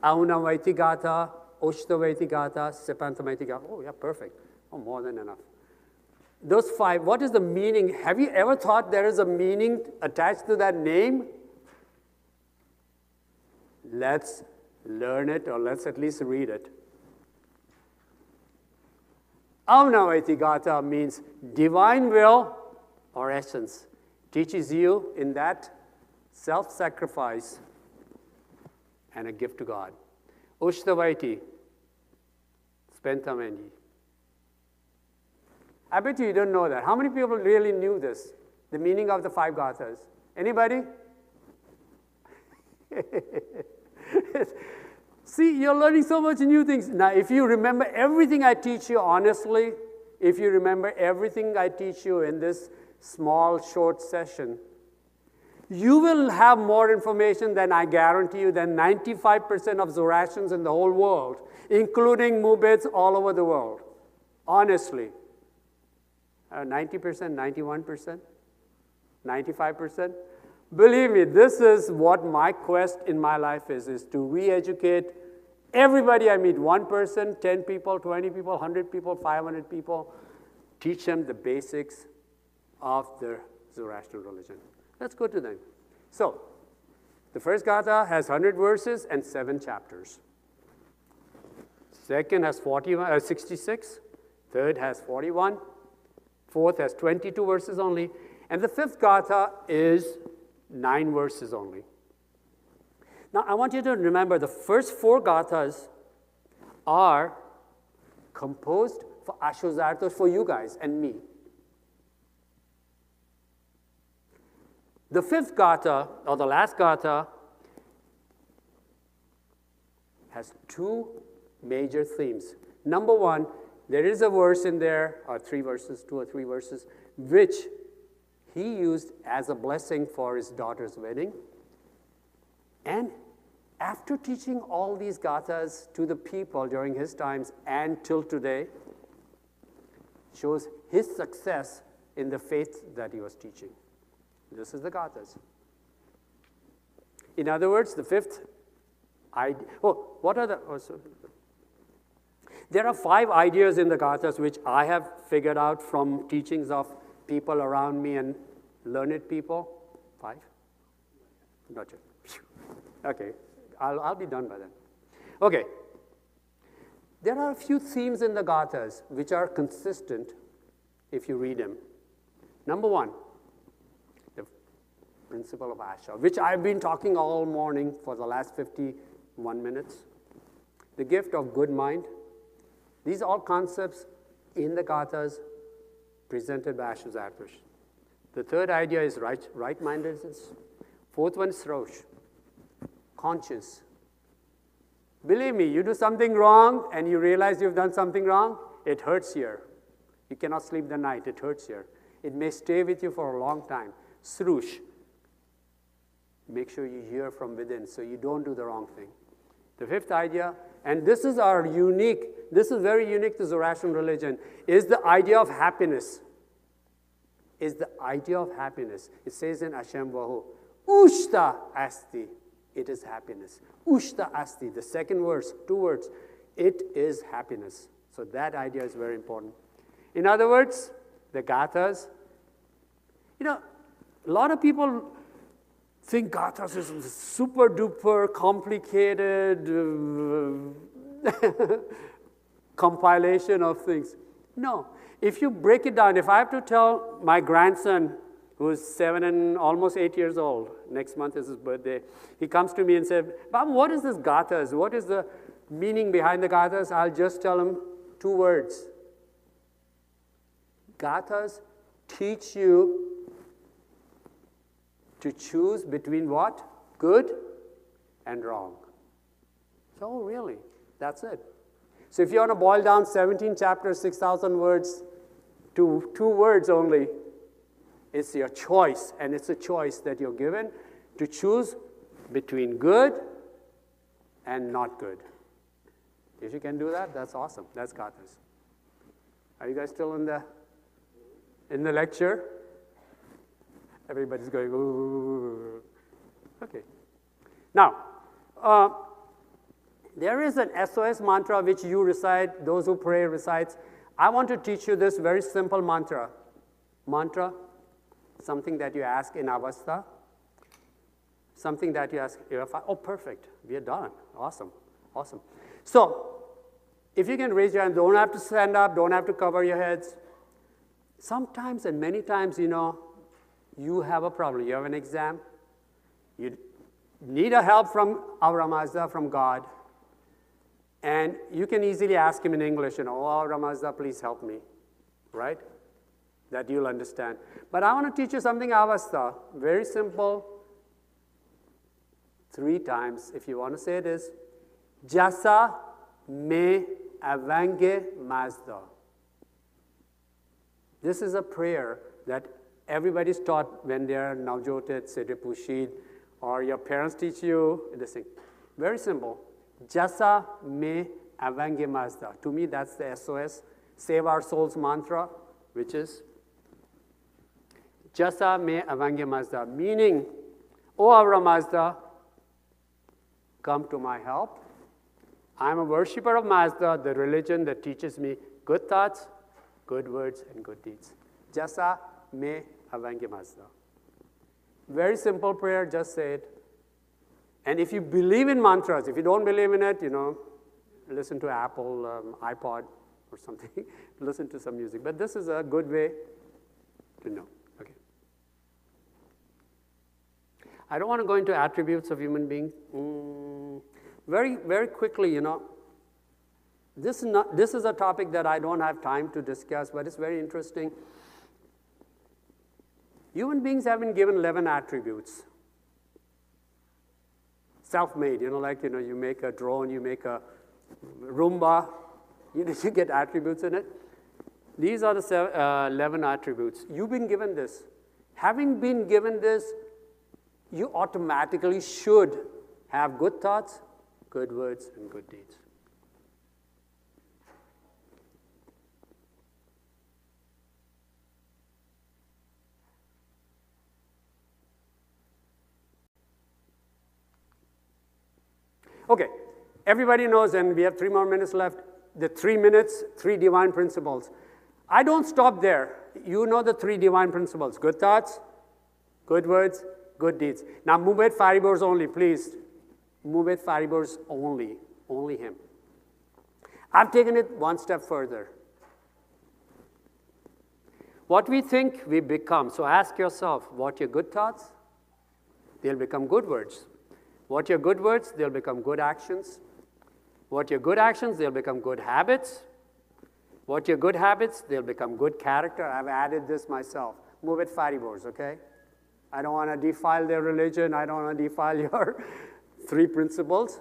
Ahunavaiti Gatha, Oshtavaiti Gatha, Sepantamaiti Gatha? Oh, yeah, perfect. Oh, more than enough. Those 5, what is the meaning? Have you ever thought there is a meaning attached to that name? Let's learn it, or let's at least read it. Ahunavaiti Gatha means divine will or essence. Teaches you in that self-sacrifice and a gift to God. Ushtavaiti, Spentamenti. I bet you don't know that. How many people really knew this? The meaning of the 5 Gathas? Anybody? See, you're learning so much new things. Now, if you remember everything I teach you honestly, if you remember everything I teach you in this small, short session, you will have more information than I guarantee you than 95% of Zoroastrians in the whole world, including Mobeds all over the world. Honestly. 90%, 91%, 95%. Believe me, this is what my quest in my life is to re-educate everybody I meet, 1 person, 10 people, 20 people, 100 people, 500 people, teach them the basics of the Zoroastrian religion. Let's go to them. So, the first Gatha has 100 verses and 7 chapters. Second has 66. Third has 41. Fourth has 22 verses only. And the 5th Gatha is 9 verses only. Now, I want you to remember the first 4 Gathas are composed for Ashuzartos, for you guys and me. The 5th Gatha, or the last Gatha, has 2 major themes. Number 1, there is a verse in there, or 3 verses, 2 or 3 verses, which he used as a blessing for his daughter's wedding. And after teaching all these Gathas to the people during his times and till today, shows his success in the faith that he was teaching. This is the Gathas. In other words, the 5th idea. There are 5 ideas in the Gathas which I have figured out from teachings of people around me and learned people. 5? Not yet. Okay, I'll be done by then. Okay. There are a few themes in the Gathas which are consistent if you read them. Number 1, the principle of Asha, which I've been talking all morning for the last 51 minutes. The gift of good mind. These are all concepts in the Gathas presented by Ashuzartush. The 3rd idea is right-mindedness. 4th one is Rosh, conscience. Believe me, you do something wrong and you realize you've done something wrong, it hurts here. You cannot sleep the night, it hurts here. It may stay with you for a long time. Srush, make sure you hear from within so you don't do the wrong thing. The 5th idea, and this is very unique to Zoroastrian religion, is the idea of happiness. Is the idea of happiness. It says in Ashem Vohu, Ushta Asti, it is happiness. Ushta Asti, the 2nd verse, 2 words, it is happiness. So that idea is very important. In other words, the Gathas, a lot of people think Gathas is super duper complicated compilation of things. No, If you break it down, if I have to tell my grandson, who's 7 and almost 8 years old, next month is his birthday, he comes to me and says, Bob, what is this Gathas? What is the meaning behind the Gathas? I'll just tell him 2 words. Gathas teach you to choose between what? Good and wrong. So really, that's it. So if you want to boil down 17 chapters, 6,000 words to 2 words only, it's your choice, and it's a choice that you're given to choose between good and not good. If you can do that, that's awesome. That's Gathas. Are you guys still in the lecture? Everybody's going, ooh. Okay. Now, there is an SOS mantra which you recite, those who pray recites. I want to teach you this very simple mantra. Mantra, something that you ask in avastha, something that you ask, oh, perfect, we are done. Awesome, awesome. So, if you can raise your hand, don't have to stand up, don't have to cover your heads. Sometimes and many times, you have a problem. You have an exam. You need a help from our Mazda, from God. And you can easily ask him in English, oh, Ramazda, please help me, right? That you'll understand. But I want to teach you something avastha, very simple. 3 times, if you want to say it is, Jasa me avange Mazda. This is a prayer that everybody's taught when they're Navjotit, Sedreh Pushid, or your parents teach you this thing. Very simple. Jasa me avange Mazda. To me, that's the SOS, Save Our Souls mantra, which is Jasa me avange Mazda, meaning, O our Mazda, come to my help. I'm a worshiper of Mazda, the religion that teaches me good thoughts, good words, and good deeds. Jasa me avange Mazda. Very simple prayer, just say it. And if you believe in mantras, if you don't believe in it, listen to Apple, iPod, or something. Listen to some music. But this is a good way to know. Okay. I don't want to go into attributes of human beings. Very, very quickly, this is a topic that I don't have time to discuss, but it's very interesting. Human beings have been given 11 attributes. Self-made, you make a drone, you make a Roomba, you get attributes in it. These are the 11 attributes. You've been given this. Having been given this, you automatically should have good thoughts, good words, and good deeds. Okay, everybody knows, and we have 3 more minutes left, the 3 minutes, 3 divine principles. I don't stop there. You know the 3 divine principles. Good thoughts, good words, good deeds. Now, Mobed Fariborz only, please. Mobed Fariborz only him. I've taken it one step further. What we think, we become. So ask yourself, what your good thoughts? They'll become good words. What your good words, they'll become good actions. What your good actions, they'll become good habits. What your good habits, they'll become good character. I've added this myself. Mobed Fariborz, okay? I don't want to defile their religion. I don't want to defile your 3 principles.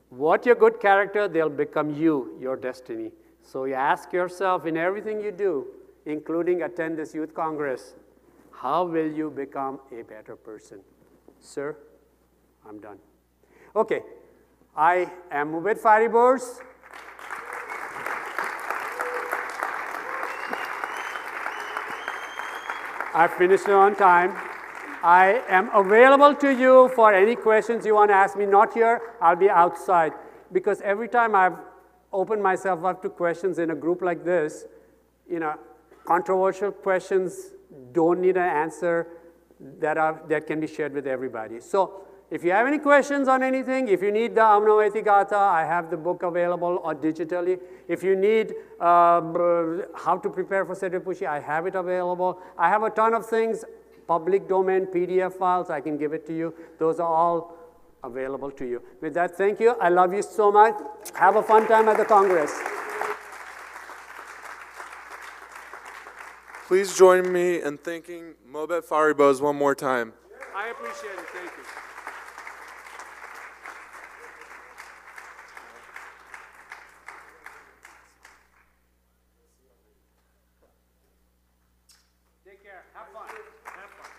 What your good character, they'll become you, your destiny. So you ask yourself in everything you do, including attend this youth congress, how will you become a better person? Sir? I'm done. Okay, I am Mobed Fariborz. I finished it on time. I am available to you for any questions you want to ask me. Not here, I'll be outside. Because every time I've opened myself up to questions in a group like this, controversial questions don't need an answer that can be shared with everybody. So If you have any questions on anything, if you need the Amnavati Gatha, I have the book available or digitally. If you need how to prepare for Sedreh Pushi, I have it available. I have a ton of things, public domain PDF files, I can give it to you. Those are all available to you. With that, thank you. I love you so much. Have a fun time at the Congress. Please join me in thanking Mobed Fariborz one more time. I appreciate it. Thank you. Take care. Have fun. Have fun.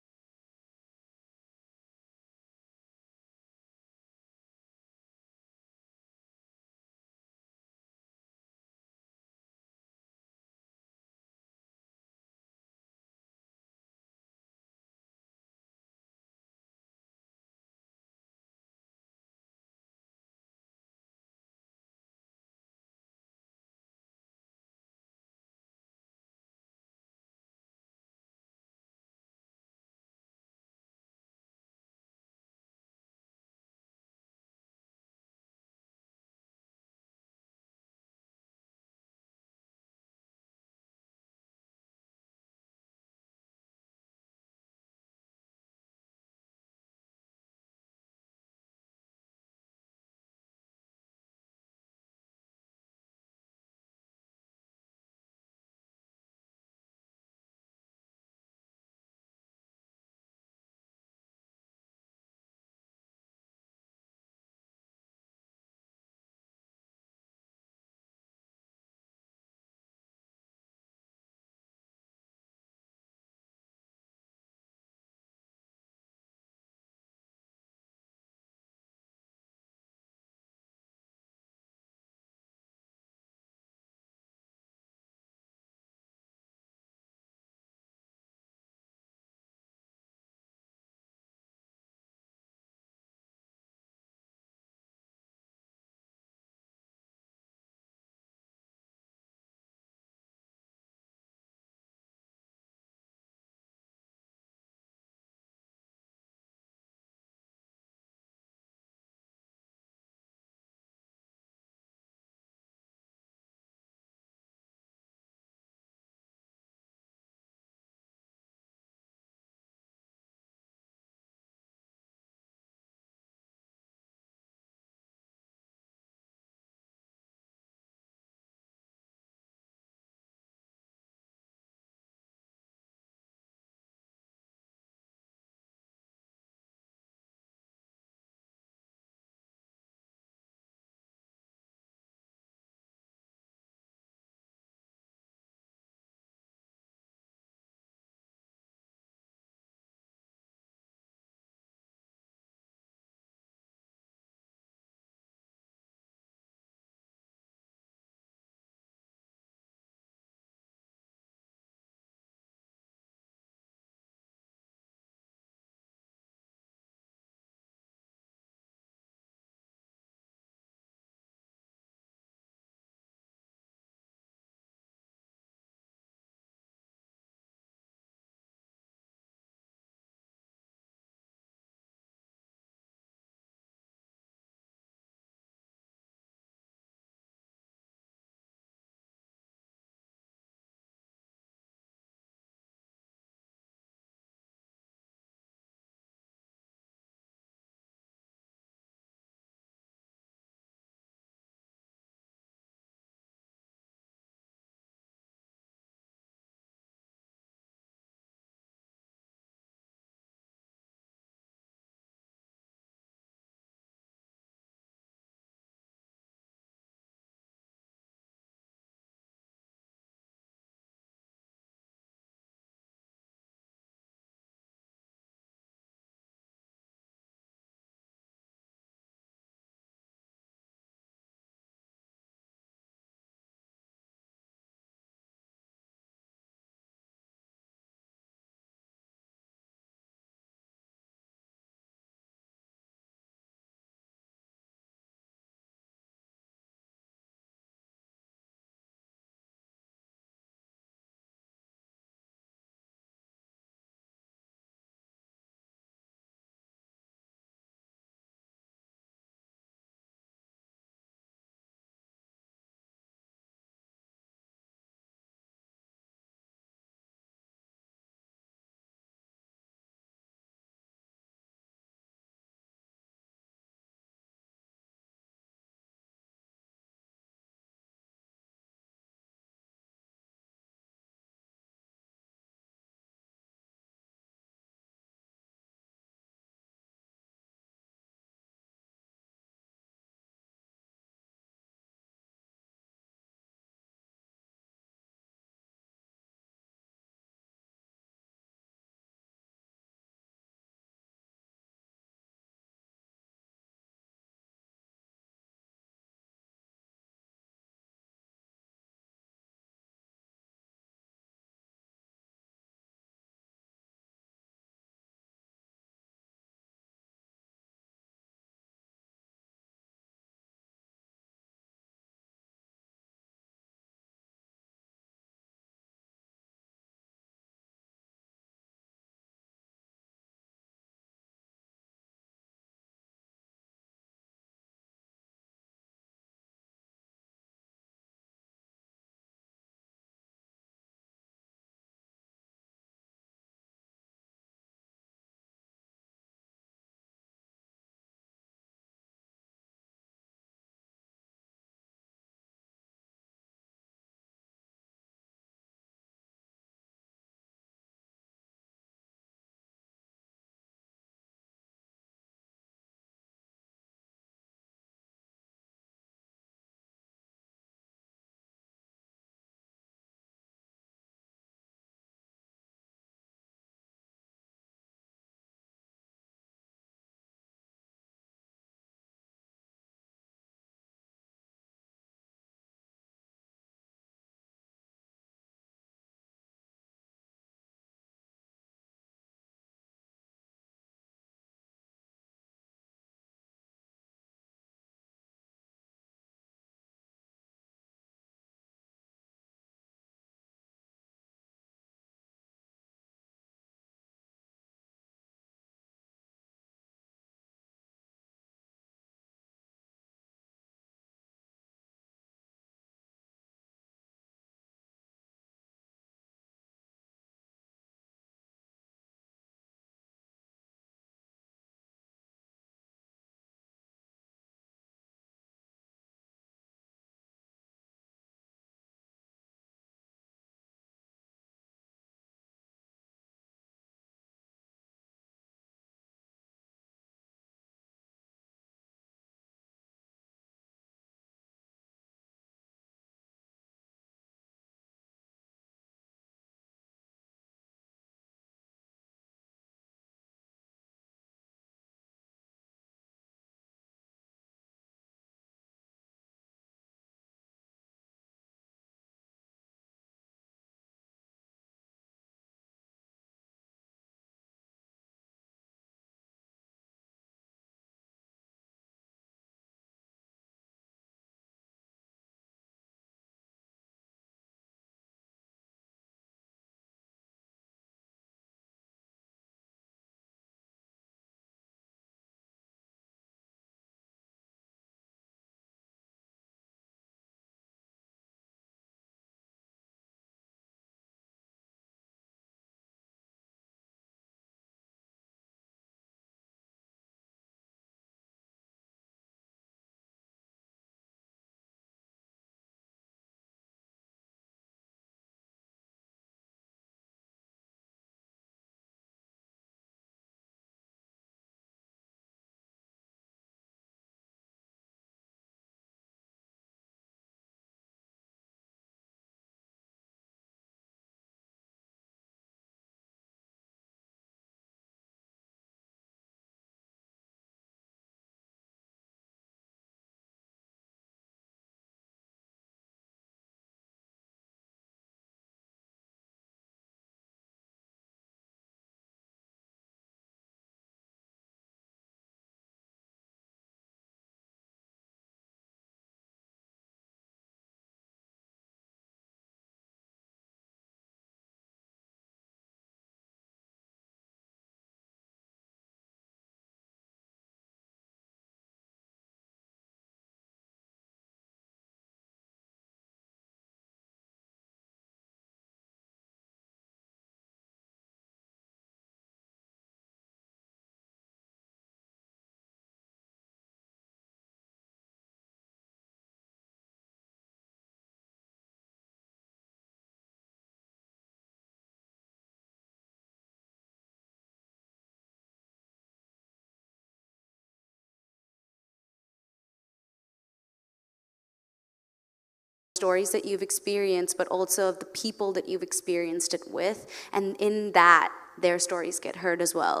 stories that you've experienced, but also of the people that you've experienced it with. And in that, their stories get heard as well.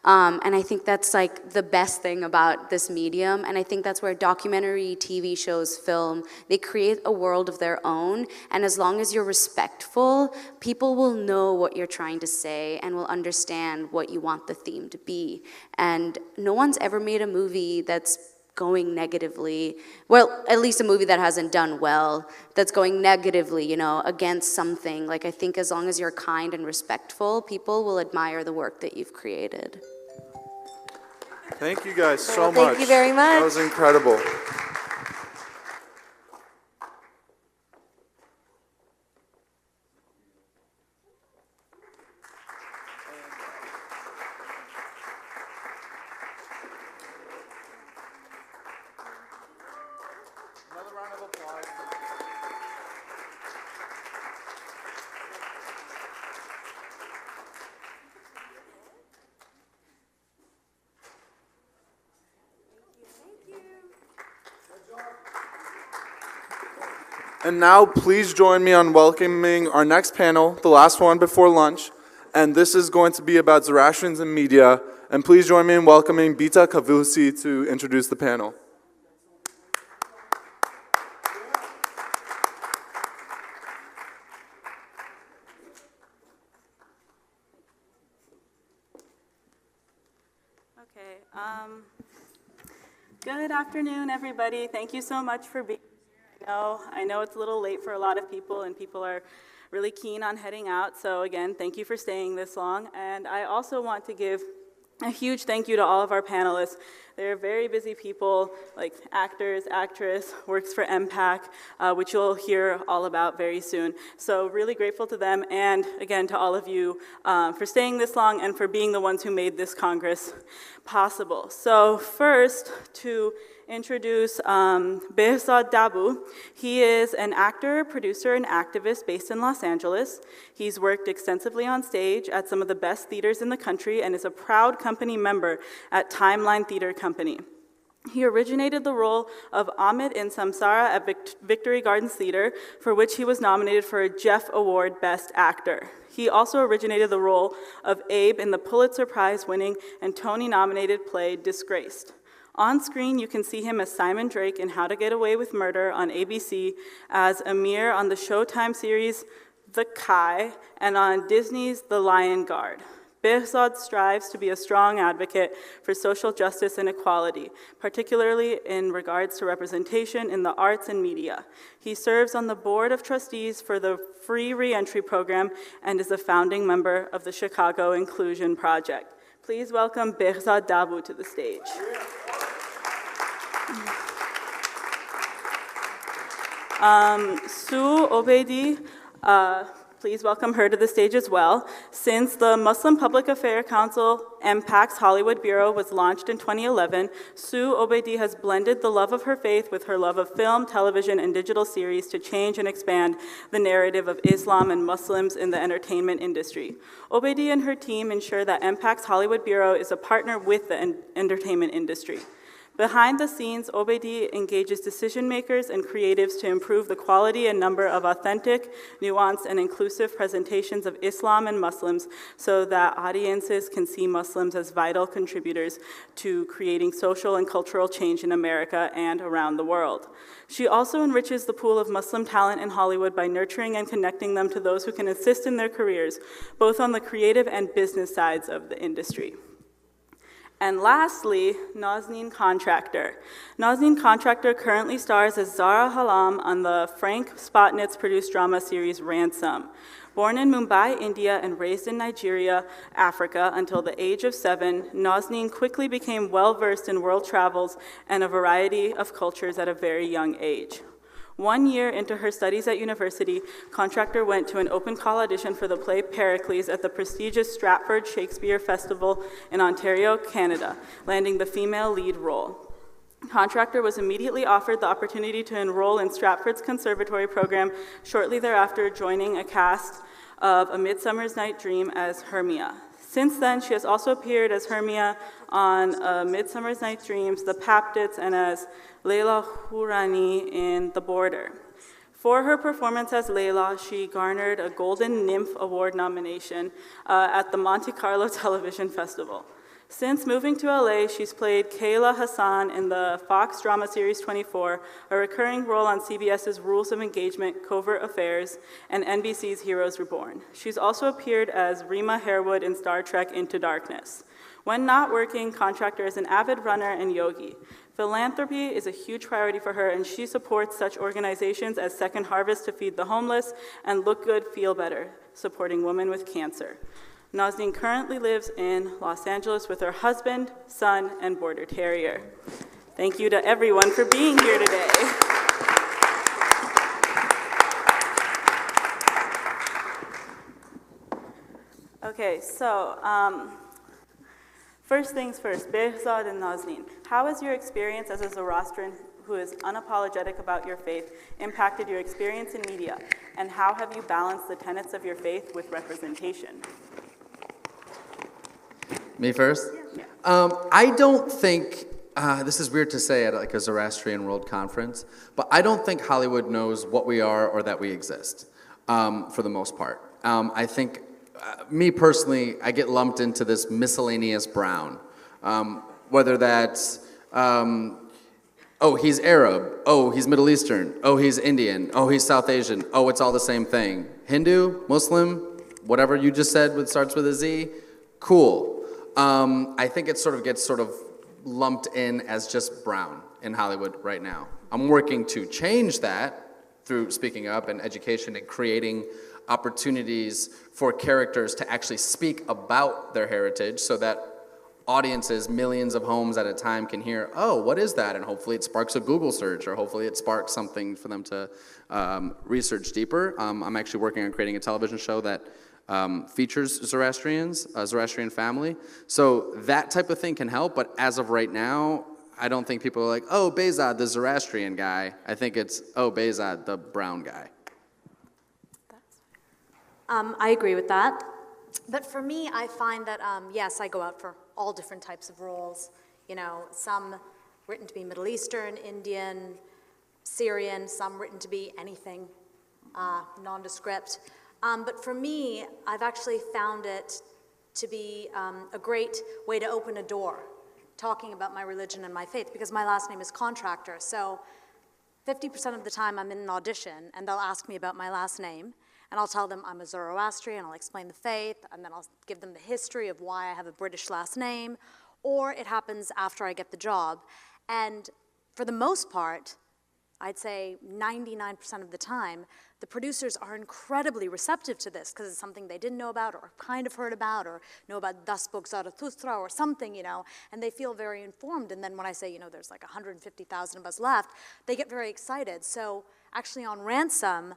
And I think that's like the best thing about this medium. And I think that's where documentary, TV shows, film, they create a world of their own. And as long as you're respectful, people will know what you're trying to say and will understand what you want the theme to be. And no one's ever made a movie that's going negatively, well, at least a movie that hasn't done well, that's going negatively, you know, against something. Like, I think as long as you're kind and respectful, people will admire the work that you've created. Thank you guys so much. Thank you very much. That was incredible. Another round of applause. And now please join me on welcoming our next panel, the last one before lunch. And this is going to be about Zoroastrianism and media. And please join me in welcoming Bita Kavusi to introduce the panel. Okay. Good afternoon, everybody. Thank you so much for being here. I know it's a little late for a lot of people, and people are really keen on heading out. So again, thank you for staying this long. And I also want to give a huge thank you to all of our panelists. They're very busy people, like actors, actress, works for MPAC, which you'll hear all about very soon. So really grateful to them, and again to all of you for staying this long and for being the ones who made this Congress possible. So first, to introduce Behzad Dabu. He is an actor, producer, and activist based in Los Angeles. He's worked extensively on stage at some of the best theaters in the country and is a proud company member at Timeline Theater Company. He originated the role of Ahmed in Samsara at Victory Gardens Theater, for which he was nominated for a Jeff Award Best Actor. He also originated the role of Abe in the Pulitzer Prize-winning and Tony-nominated play Disgraced. On screen, you can see him as Simon Drake in How to Get Away with Murder on ABC, as Amir on the Showtime series The Kai, and on Disney's The Lion Guard. Behzad strives to be a strong advocate for social justice and equality, particularly in regards to representation in the arts and media. He serves on the board of trustees for the Free Reentry Program and is a founding member of the Chicago Inclusion Project. Please welcome Behzad Dabu to the stage. Sue Obedi, please welcome her to the stage as well. Since the Muslim Public Affairs Council, MPAC's Hollywood Bureau, was launched in 2011, Sue Obedi has blended the love of her faith with her love of film, television, and digital series to change and expand the narrative of Islam and Muslims in the entertainment industry. Obedi and her team ensure that MPAC's Hollywood Bureau is a partner with the entertainment industry. Behind the scenes, Obedi engages decision makers and creatives to improve the quality and number of authentic, nuanced, and inclusive presentations of Islam and Muslims so that audiences can see Muslims as vital contributors to creating social and cultural change in America and around the world. She also enriches the pool of Muslim talent in Hollywood by nurturing and connecting them to those who can assist in their careers, both on the creative and business sides of the industry. And lastly, Nazneen Contractor. Nazneen Contractor currently stars as Zara Halam on the Frank Spotnitz-produced drama series Ransom. Born in Mumbai, India, and raised in Nigeria, Africa, until the age of 7, Nazneen quickly became well-versed in world travels and a variety of cultures at a very young age. 1 year into her studies at university, Contractor went to an open call audition for the play Pericles at the prestigious Stratford Shakespeare Festival in Ontario, Canada, landing the female lead role. Contractor was immediately offered the opportunity to enroll in Stratford's conservatory program, shortly thereafter joining a cast of A Midsummer's Night Dream as Hermia. Since then, she has also appeared as Hermia on A Midsummer's Night Dreams, The Paptits, and as Leila Hourani in The Border. For her performance as Layla, she garnered a Golden Nymph Award nomination at the Monte Carlo Television Festival. Since moving to LA, she's played Kayla Hassan in the Fox drama series 24, a recurring role on CBS's Rules of Engagement, Covert Affairs, and NBC's Heroes Reborn. She's also appeared as Rima Harewood in Star Trek Into Darkness. When not working, Contractor is an avid runner and yogi. Philanthropy is a huge priority for her, and she supports such organizations as Second Harvest to feed the homeless and Look Good, Feel Better, supporting women with cancer. Nazneen currently lives in Los Angeles with her husband, son, and border terrier. Thank you to everyone for being here today. Okay, so first things first, Behzad and Nazneen. How has your experience as a Zoroastrian who is unapologetic about your faith impacted your experience in media? And how have you balanced the tenets of your faith with representation? Me first? Yeah. I don't think, this is weird to say at like a Zoroastrian World Conference, but I don't think Hollywood knows what we are or that we exist, for the most part. I think, me personally, I get lumped into this miscellaneous brown. Whether that's, oh, he's Arab, oh, he's Middle Eastern, oh, he's Indian, oh, he's South Asian, oh, it's all the same thing. Hindu, Muslim, whatever you just said starts with a Z, cool. I think it gets lumped in as just brown in Hollywood right now. I'm working to change that through speaking up and education and creating opportunities for characters to actually speak about their heritage so that audiences, millions of homes at a time, can hear, oh, what is that? And hopefully it sparks a Google search, or hopefully it sparks something for them to research deeper. I'm actually working on creating a television show that features Zoroastrians, a Zoroastrian family. So that type of thing can help, but as of right now, I don't think people are like, oh, Behzad, the Zoroastrian guy. I think it's, oh, Behzad, the brown guy. I agree with that. But for me, I find that, yes, I go out for all different types of roles. You know, some written to be Middle Eastern, Indian, Syrian, some written to be anything, nondescript. But for me, I've actually found it to be a great way to open a door, talking about my religion and my faith, because my last name is Contractor. So 50% of the time I'm in an audition, and they'll ask me about my last name, and I'll tell them I'm a Zoroastrian, I'll explain the faith, and then I'll give them the history of why I have a British last name, or it happens after I get the job. And for the most part, I'd say 99% of the time, the producers are incredibly receptive to this because it's something they didn't know about or kind of heard about or know about Das Book Zarathustra or something, you know, and they feel very informed. And then when I say, you know, there's like 150,000 of us left, they get very excited. So actually on Ransom,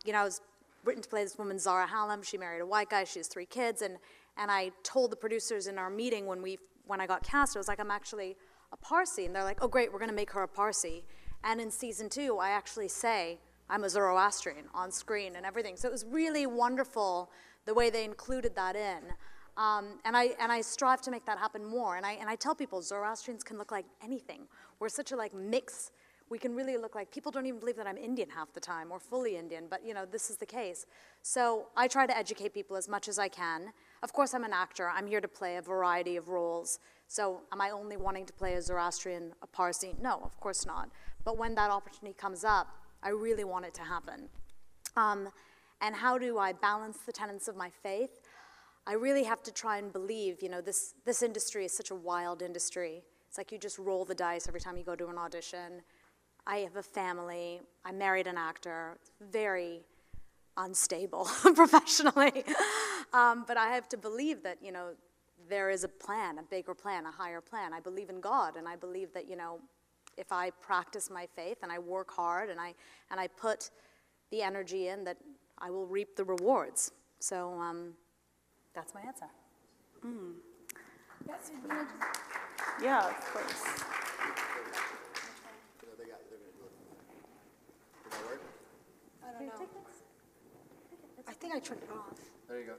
you know, I was written to play this woman, Zara Hallam. She married a white guy. She has 3 kids. And I told the producers in our meeting when I got cast, I was like, I'm actually a Parsi. And they're like, oh, great, we're going to make her a Parsi. And in season 2, I actually say I'm a Zoroastrian on screen and everything. So it was really wonderful the way they included that in. And I strive to make that happen more. And I tell people Zoroastrians can look like anything. We're such a like mix. We can really look like, people don't even believe that I'm Indian half the time or fully Indian, but you know, this is the case. So I try to educate people as much as I can. Of course, I'm an actor. I'm here to play a variety of roles. So am I only wanting to play a Zoroastrian, a Parsi? No, of course not. But when that opportunity comes up, I really want it to happen. And how do I balance the tenets of my faith? I really have to try and believe, you know, this industry is such a wild industry. It's like you just roll the dice every time you go to an audition. I have a family. I married an actor. Very unstable professionally. But I have to believe that, you know, there is a plan, a bigger plan, a higher plan. I believe in God, and I believe that, you know, if I practice my faith and I work hard and I put the energy in, that I will reap the rewards. So that's my answer. Mm. Yeah, of course. I don't know. I think I turned it off. There you go.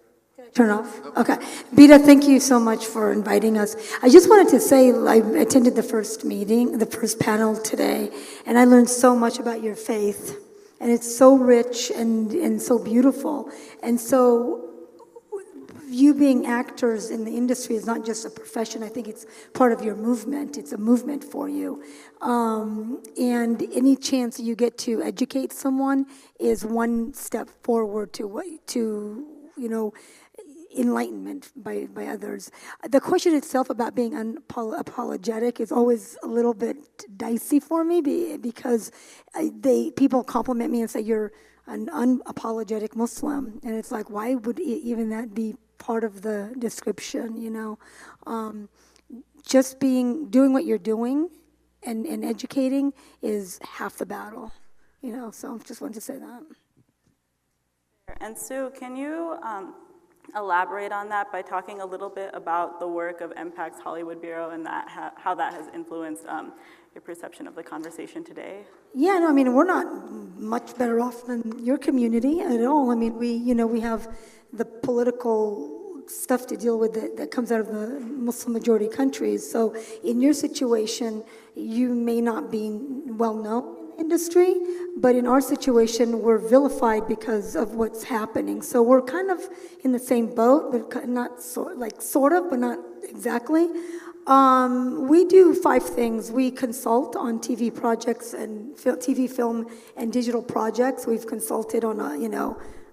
Turn off? Okay. Bita, thank you so much for inviting us. I just wanted to say I attended the first meeting, the first panel today, and I learned so much about your faith And it's so rich and so beautiful. And so you being actors in the industry is not just a profession. I think it's part of your movement. It's a movement for you. And any chance you get to educate someone is one step forward to enlightenment by others. The question itself about being unapologetic is always a little bit dicey for me because people compliment me and say you're an unapologetic Muslim, and it's like, why would even that be part of the description? Just doing what you're doing and educating is half the battle. So I just wanted to say that. And Sue, can you elaborate on that by talking a little bit about the work of MPAC's Hollywood Bureau and how that has influenced your perception of the conversation today? Yeah, no, we're not much better off than your community at all. We have the political stuff to deal with that comes out of the Muslim majority countries. So in your situation, you may not be well known in the industry, but in our situation, we're vilified because of what's happening. So we're kind of in the same boat, but not sort of, but not exactly. We do 5 things. We consult on TV projects and TV, film, and digital projects. We've consulted on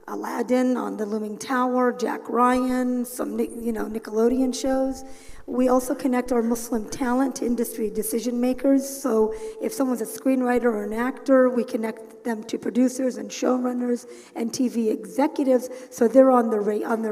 Aladdin, on The Looming Tower, Jack Ryan, some Nickelodeon shows. We also connect our Muslim talent to industry decision makers. So if someone's a screenwriter or an actor, we connect them to producers and showrunners and TV executives, so they're on their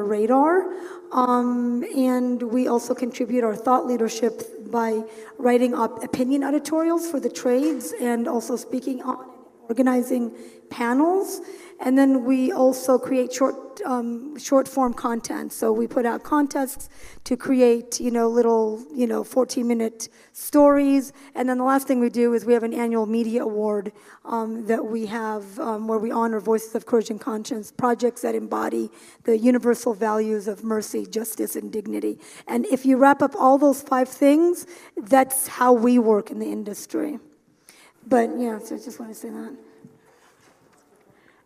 radar. And we also contribute our thought leadership by writing up opinion editorials for the trades and also speaking on and organizing panels. And then we also create short form content. So we put out contests to create, little, 14-minute stories. And then the last thing we do is we have an annual media award that we have where we honor voices of courage and conscience, projects that embody the universal values of mercy, justice, and dignity. And if you wrap up all those 5 things, that's how we work in the industry. But yeah, so I just want to say that.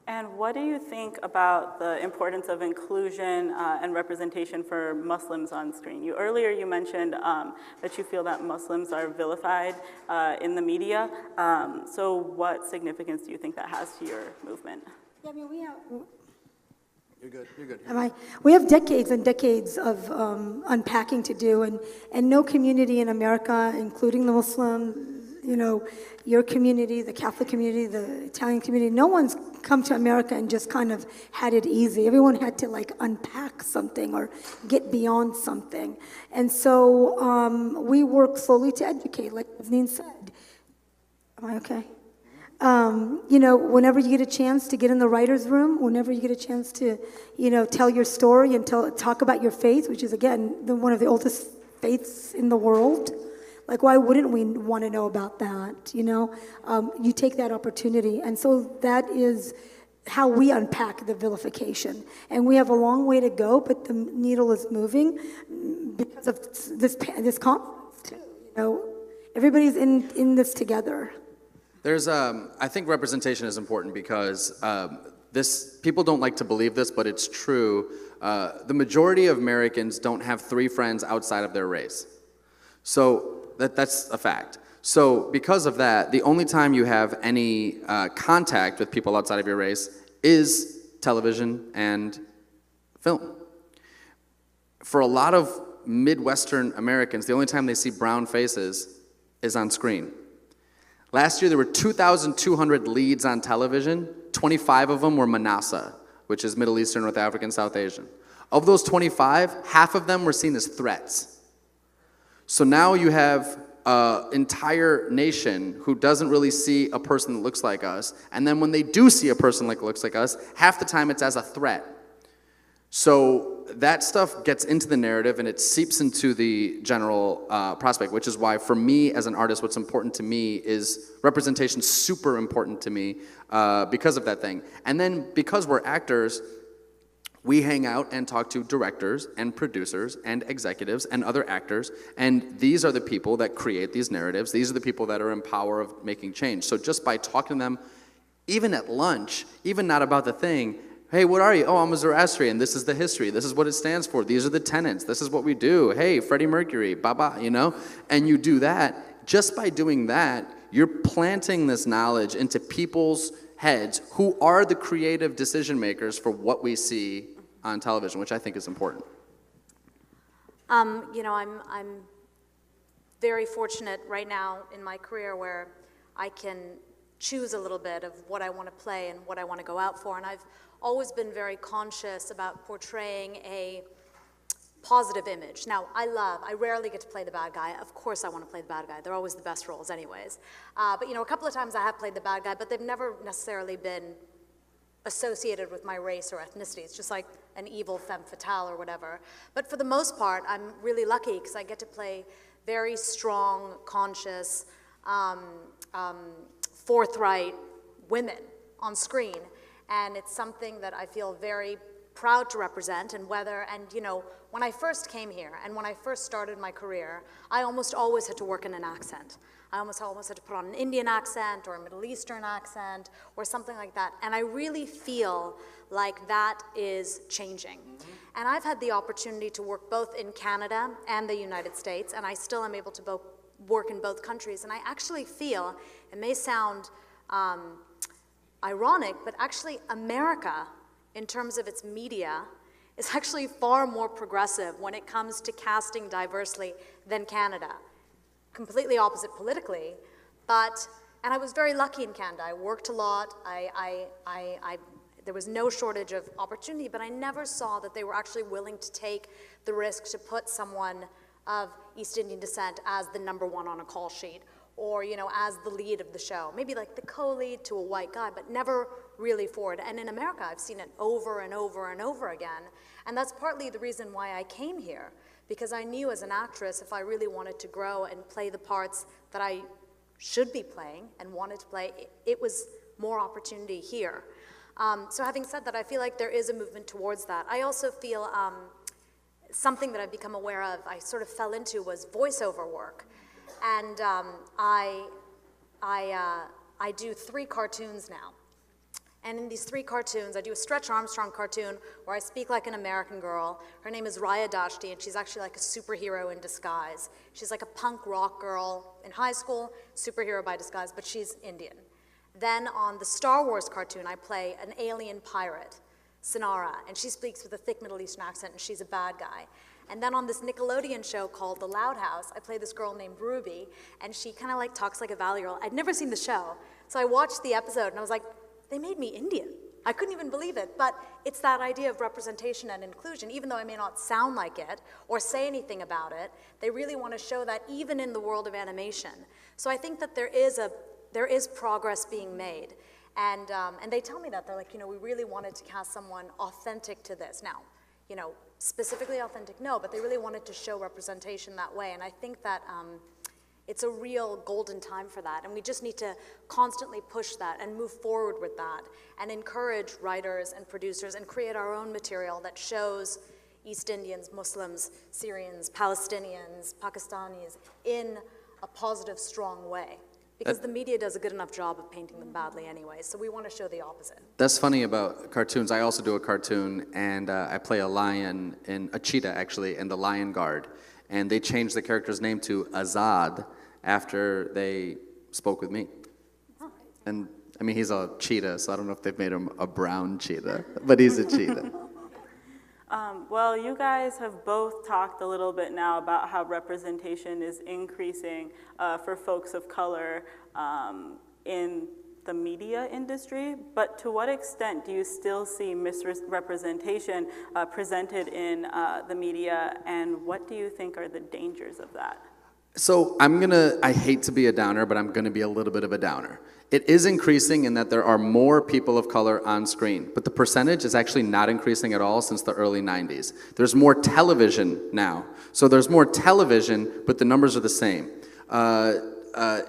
And what do you think about the importance of inclusion and representation for Muslims on screen? Earlier you mentioned that you feel that Muslims are vilified in the media. So what significance do you think that has to your movement? Yeah, we have... You're good. We have decades and decades of unpacking to do, and no community in America, including the Muslim, your community, the Catholic community, the Italian community, no one's come to America and just kind of had it easy. Everyone had to unpack something or get beyond something. And so we work slowly to educate, like Nazneen said. Am I okay? Whenever you get a chance to get in the writer's room, whenever you get a chance to, tell your story and talk about your faith, which is, again, one of the oldest faiths in the world. Why wouldn't we want to know about that, You take that opportunity. And so that is how we unpack the vilification. And we have a long way to go, but the needle is moving because of this conference, too, Everybody's in this together. There's, I think representation is important because people don't like to believe this, but it's true. The majority of Americans don't have 3 friends outside of their race. So that's a fact. So because of that, the only time you have any contact with people outside of your race is television and film. For a lot of Midwestern Americans, the only time they see brown faces is on screen. Last year, there were 2,200 leads on television. 25 of them were Manasa, which is Middle Eastern, North African, South Asian. Of those 25, half of them were seen as threats. So now you have an entire nation who doesn't really see a person that looks like us, and then when they do see a person that looks like us, half the time it's as a threat. So that stuff gets into the narrative and it seeps into the general prospect, which is why for me as an artist, what's important to me is representation super important to me because of that thing. And then because we're actors, we hang out and talk to directors and producers and executives and other actors, and these are the people that create these narratives. These are the people that are in power of making change. So just by talking to them even at lunch, even not about the thing. Hey, what are you? Oh, I'm a Zoroastrian. This is the history. This is what it stands for. These are the tenets. This is what we do. Hey, Freddie Mercury, baba, you know? And you do that. Just by doing that, you're planting this knowledge into people's heads who are the creative decision makers for what we see on television, which I think is important. You know, I'm very fortunate right now in my career where I can choose a little bit of what I want to play and what I want to go out for, and I've always been very conscious about portraying a positive image. Now, I rarely get to play the bad guy. Of course I want to play the bad guy. They're always the best roles anyways. But you know, a couple of times I have played the bad guy, but they've never necessarily been associated with my race or ethnicity. It's just like an evil femme fatale or whatever. But for the most part, I'm really lucky because I get to play very strong, conscious, forthright women on screen. And it's something that I feel very proud to represent. And you know, when I first came here and when I first started my career, I almost always had to work in an accent. I almost had to put on an Indian accent or a Middle Eastern accent or something like that. And I really feel like that is changing. And I've had the opportunity to work both in Canada and the United States, and I still am able to work in both countries. And I actually feel, it may sound ironic, but actually America, in terms of its media, is actually far more progressive when it comes to casting diversely than Canada. Completely opposite politically, and I was very lucky in Canada. I worked a lot. There was no shortage of opportunity, but I never saw that they were actually willing to take the risk to put someone of East Indian descent as the #1 on a call sheet, or you know, as the lead of the show. Maybe like the co-lead to a white guy, but never really forward. And in America, I've seen it over and over and over again, and that's partly the reason why I came here. Because I knew as an actress, if I really wanted to grow and play the parts that I should be playing and wanted to play, it was more opportunity here. So having said that, I feel like there is a movement towards that. I also feel something that I've become aware of, I sort of fell into, was voiceover work. And I do 3 cartoons now. And in these 3 cartoons, I do a Stretch Armstrong cartoon where I speak like an American girl. Her name is Raya Dashti, and she's actually like a superhero in disguise. She's like a punk rock girl in high school, superhero by disguise, but she's Indian. Then on the Star Wars cartoon, I play an alien pirate, Sinara, and she speaks with a thick Middle Eastern accent, and she's a bad guy. And then on this Nickelodeon show called The Loud House, I play this girl named Ruby, and she kind of like talks like a Valley girl. I'd never seen the show, so I watched the episode, and I was like, they made me Indian. I couldn't even believe it, but it's that idea of representation and inclusion. Even though I may not sound like it or say anything about it, they really want to show that even in the world of animation. So I think that there is progress being made. And they tell me that. They're like, you know, we really wanted to cast someone authentic to this. Now, you know, specifically authentic, no, but they really wanted to show representation that way. And I think that it's a real golden time for that, and we just need to constantly push that and move forward with that and encourage writers and producers and create our own material that shows East Indians, Muslims, Syrians, Palestinians, Pakistanis in a positive, strong way. Because the media does a good enough job of painting them badly anyway, so we want to show the opposite. That's funny about cartoons. I also do a cartoon, and I play a lion, a cheetah actually, in the Lion Guard. And they changed the character's name to Azad after they spoke with me. And I mean, he's a cheetah, so I don't know if they've made him a brown cheetah, but he's a cheetah. Well, you guys have both talked a little bit now about how representation is increasing for folks of color in the media industry, but to what extent do you still see misrepresentation presented in the media, and what do you think are the dangers of that? So I hate to be a downer, but I'm gonna be a little bit of a downer. It is increasing in that there are more people of color on screen, but the percentage is actually not increasing at all since the early 90s. There's more television now. So there's more television, but the numbers are the same.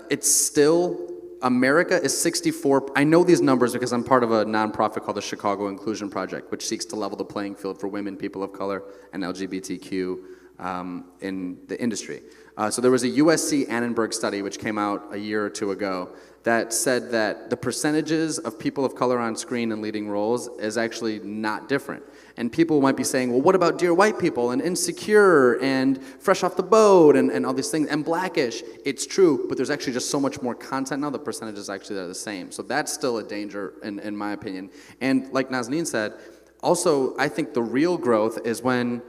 It's still, America is 64, I know these numbers because I'm part of a nonprofit called the Chicago Inclusion Project, which seeks to level the playing field for women, people of color, and LGBTQ in the industry. So there was a USC Annenberg study which came out a year or two ago that said that the percentages of people of color on screen in leading roles is actually not different. And people might be saying, well, what about Dear White People and Insecure and Fresh Off the Boat and all these things, and Blackish? It's true, but there's actually just so much more content now, the percentages actually are the same. So that's still a danger in my opinion. And like Nazneen said, also I think the real growth is when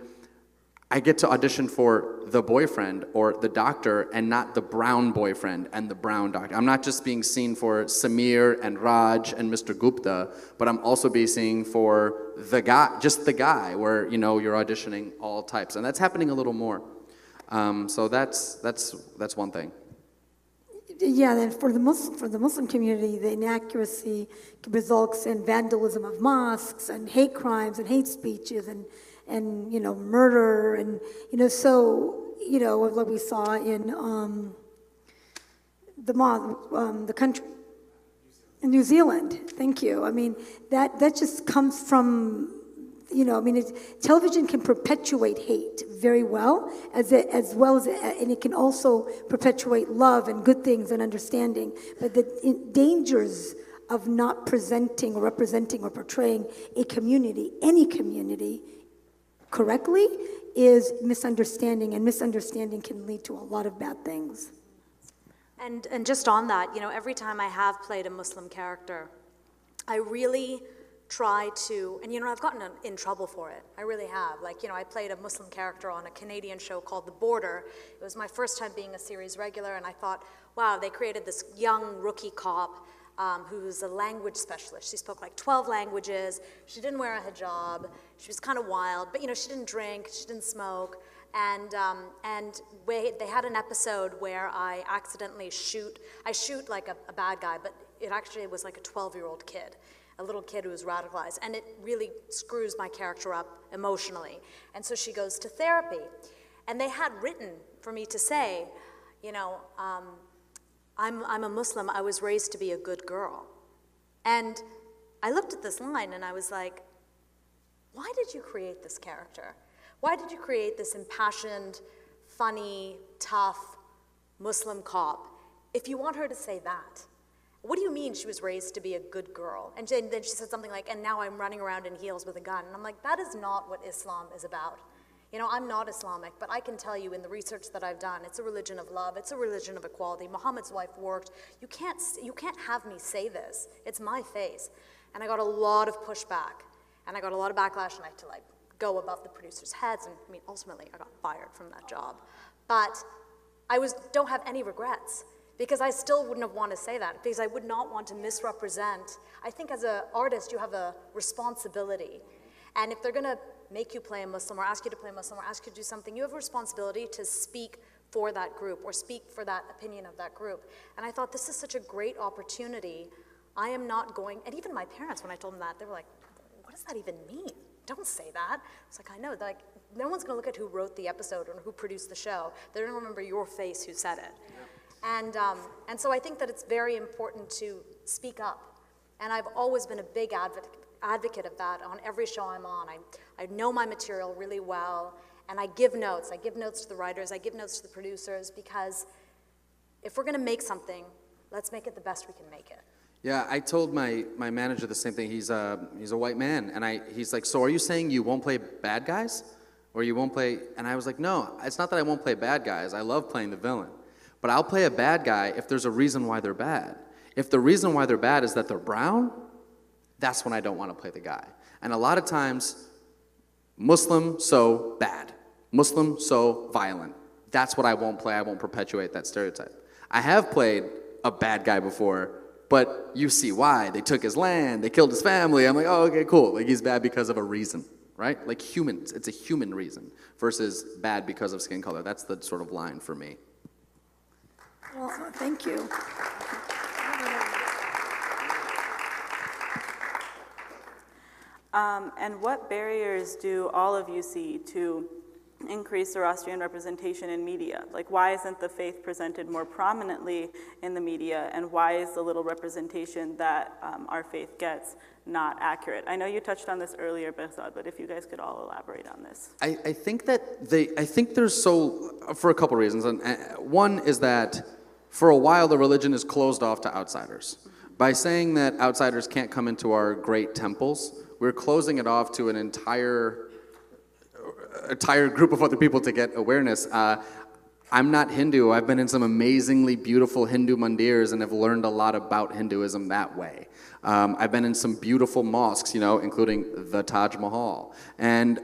I get to audition for the boyfriend or the doctor and not the brown boyfriend and the brown doctor. I'm not just being seen for Samir and Raj and Mr. Gupta, but I'm also being seen for the guy, just the guy, where you're auditioning all types, and that's happening a little more. So that's one thing. Yeah, then for the Muslim community, the inaccuracy results in vandalism of mosques and hate crimes and hate speeches and murder and what we saw in the country in New Zealand. Thank you. I mean that just comes from television can perpetuate hate very well, and it can also perpetuate love and good things and understanding. But the dangers of not presenting or representing or portraying a community, any community, correctly is misunderstanding, and misunderstanding can lead to a lot of bad things. And just on that, every time I have played a Muslim character, I really try to, and I've gotten in trouble for it. I really have. I played a Muslim character on a Canadian show called The Border. It was my first time being a series regular, and I thought, wow, they created this young rookie cop who's a language specialist. She spoke like 12 languages. She didn't wear a hijab. She was kind of wild, but she didn't drink, she didn't smoke. And they had an episode where I accidentally shoot like a bad guy, but it actually was like a 12-year-old kid, a little kid who was radicalized, and it really screws my character up emotionally. And so she goes to therapy, and they had written for me to say, I'm a Muslim, I was raised to be a good girl. And I looked at this line and I was like, why did you create this character? Why did you create this impassioned, funny, tough Muslim cop if you want her to say that? What do you mean she was raised to be a good girl? And then she said something like, and now I'm running around in heels with a gun. And I'm like, that is not what Islam is about. I'm not Islamic, but I can tell you in the research that I've done, it's a religion of love, it's a religion of equality. Muhammad's wife worked. You can't have me say this. It's my face. And I got a lot of pushback, and I got a lot of backlash, and I had to go above the producers' heads, and ultimately I got fired from that job. But I don't have any regrets, because I still wouldn't have wanted to say that, because I would not want to misrepresent. I think as an artist, you have a responsibility. And if they're going to make you play a Muslim or ask you to play a Muslim or ask you to do something, you have a responsibility to speak for that group or speak for that opinion of that group. And I thought, this is such a great opportunity. I am not going, and even my parents, when I told them that, they were like, what does that even mean? Don't say that. It's like, I know, no one's going to look at who wrote the episode or who produced the show. They're going to remember your face who said it. Yeah. And so I think that it's very important to speak up. And I've always been a big advocate of that on every show I'm on. I know my material really well, and I give notes. I give notes to the writers, I give notes to the producers, because if we're going to make something, let's make it the best we can make it. Yeah, I told my manager the same thing. He's a white man, and he's like, so are you saying you won't play bad guys? Or you won't play, and I was like, no, it's not that I won't play bad guys. I love playing the villain. But I'll play a bad guy if there's a reason why they're bad. If the reason why they're bad is that they're brown, that's when I don't want to play the guy. And a lot of times, Muslim, so bad. Muslim, so violent. That's what I won't play. I won't perpetuate that stereotype. I have played a bad guy before, but you see why. They took his land, they killed his family. I'm like, oh, okay, cool. He's bad because of a reason, right? Humans, it's a human reason versus bad because of skin color. That's the sort of line for me. Well, thank you. And what barriers do all of you see to increase Zoroastrian representation in media? Like, why isn't the faith presented more prominently in the media, and why is the little representation that our faith gets not accurate? I know you touched on this earlier, Behzad, but if you guys could all elaborate on this. I think that there's for a couple reasons. And one is that for a while the religion is closed off to outsiders. By saying that outsiders can't come into our great temples, we're closing it off to an entire group of other people to get awareness. I'm not Hindu. I've been in some amazingly beautiful Hindu mandirs and have learned a lot about Hinduism that way. I've been in some beautiful mosques, including the Taj Mahal and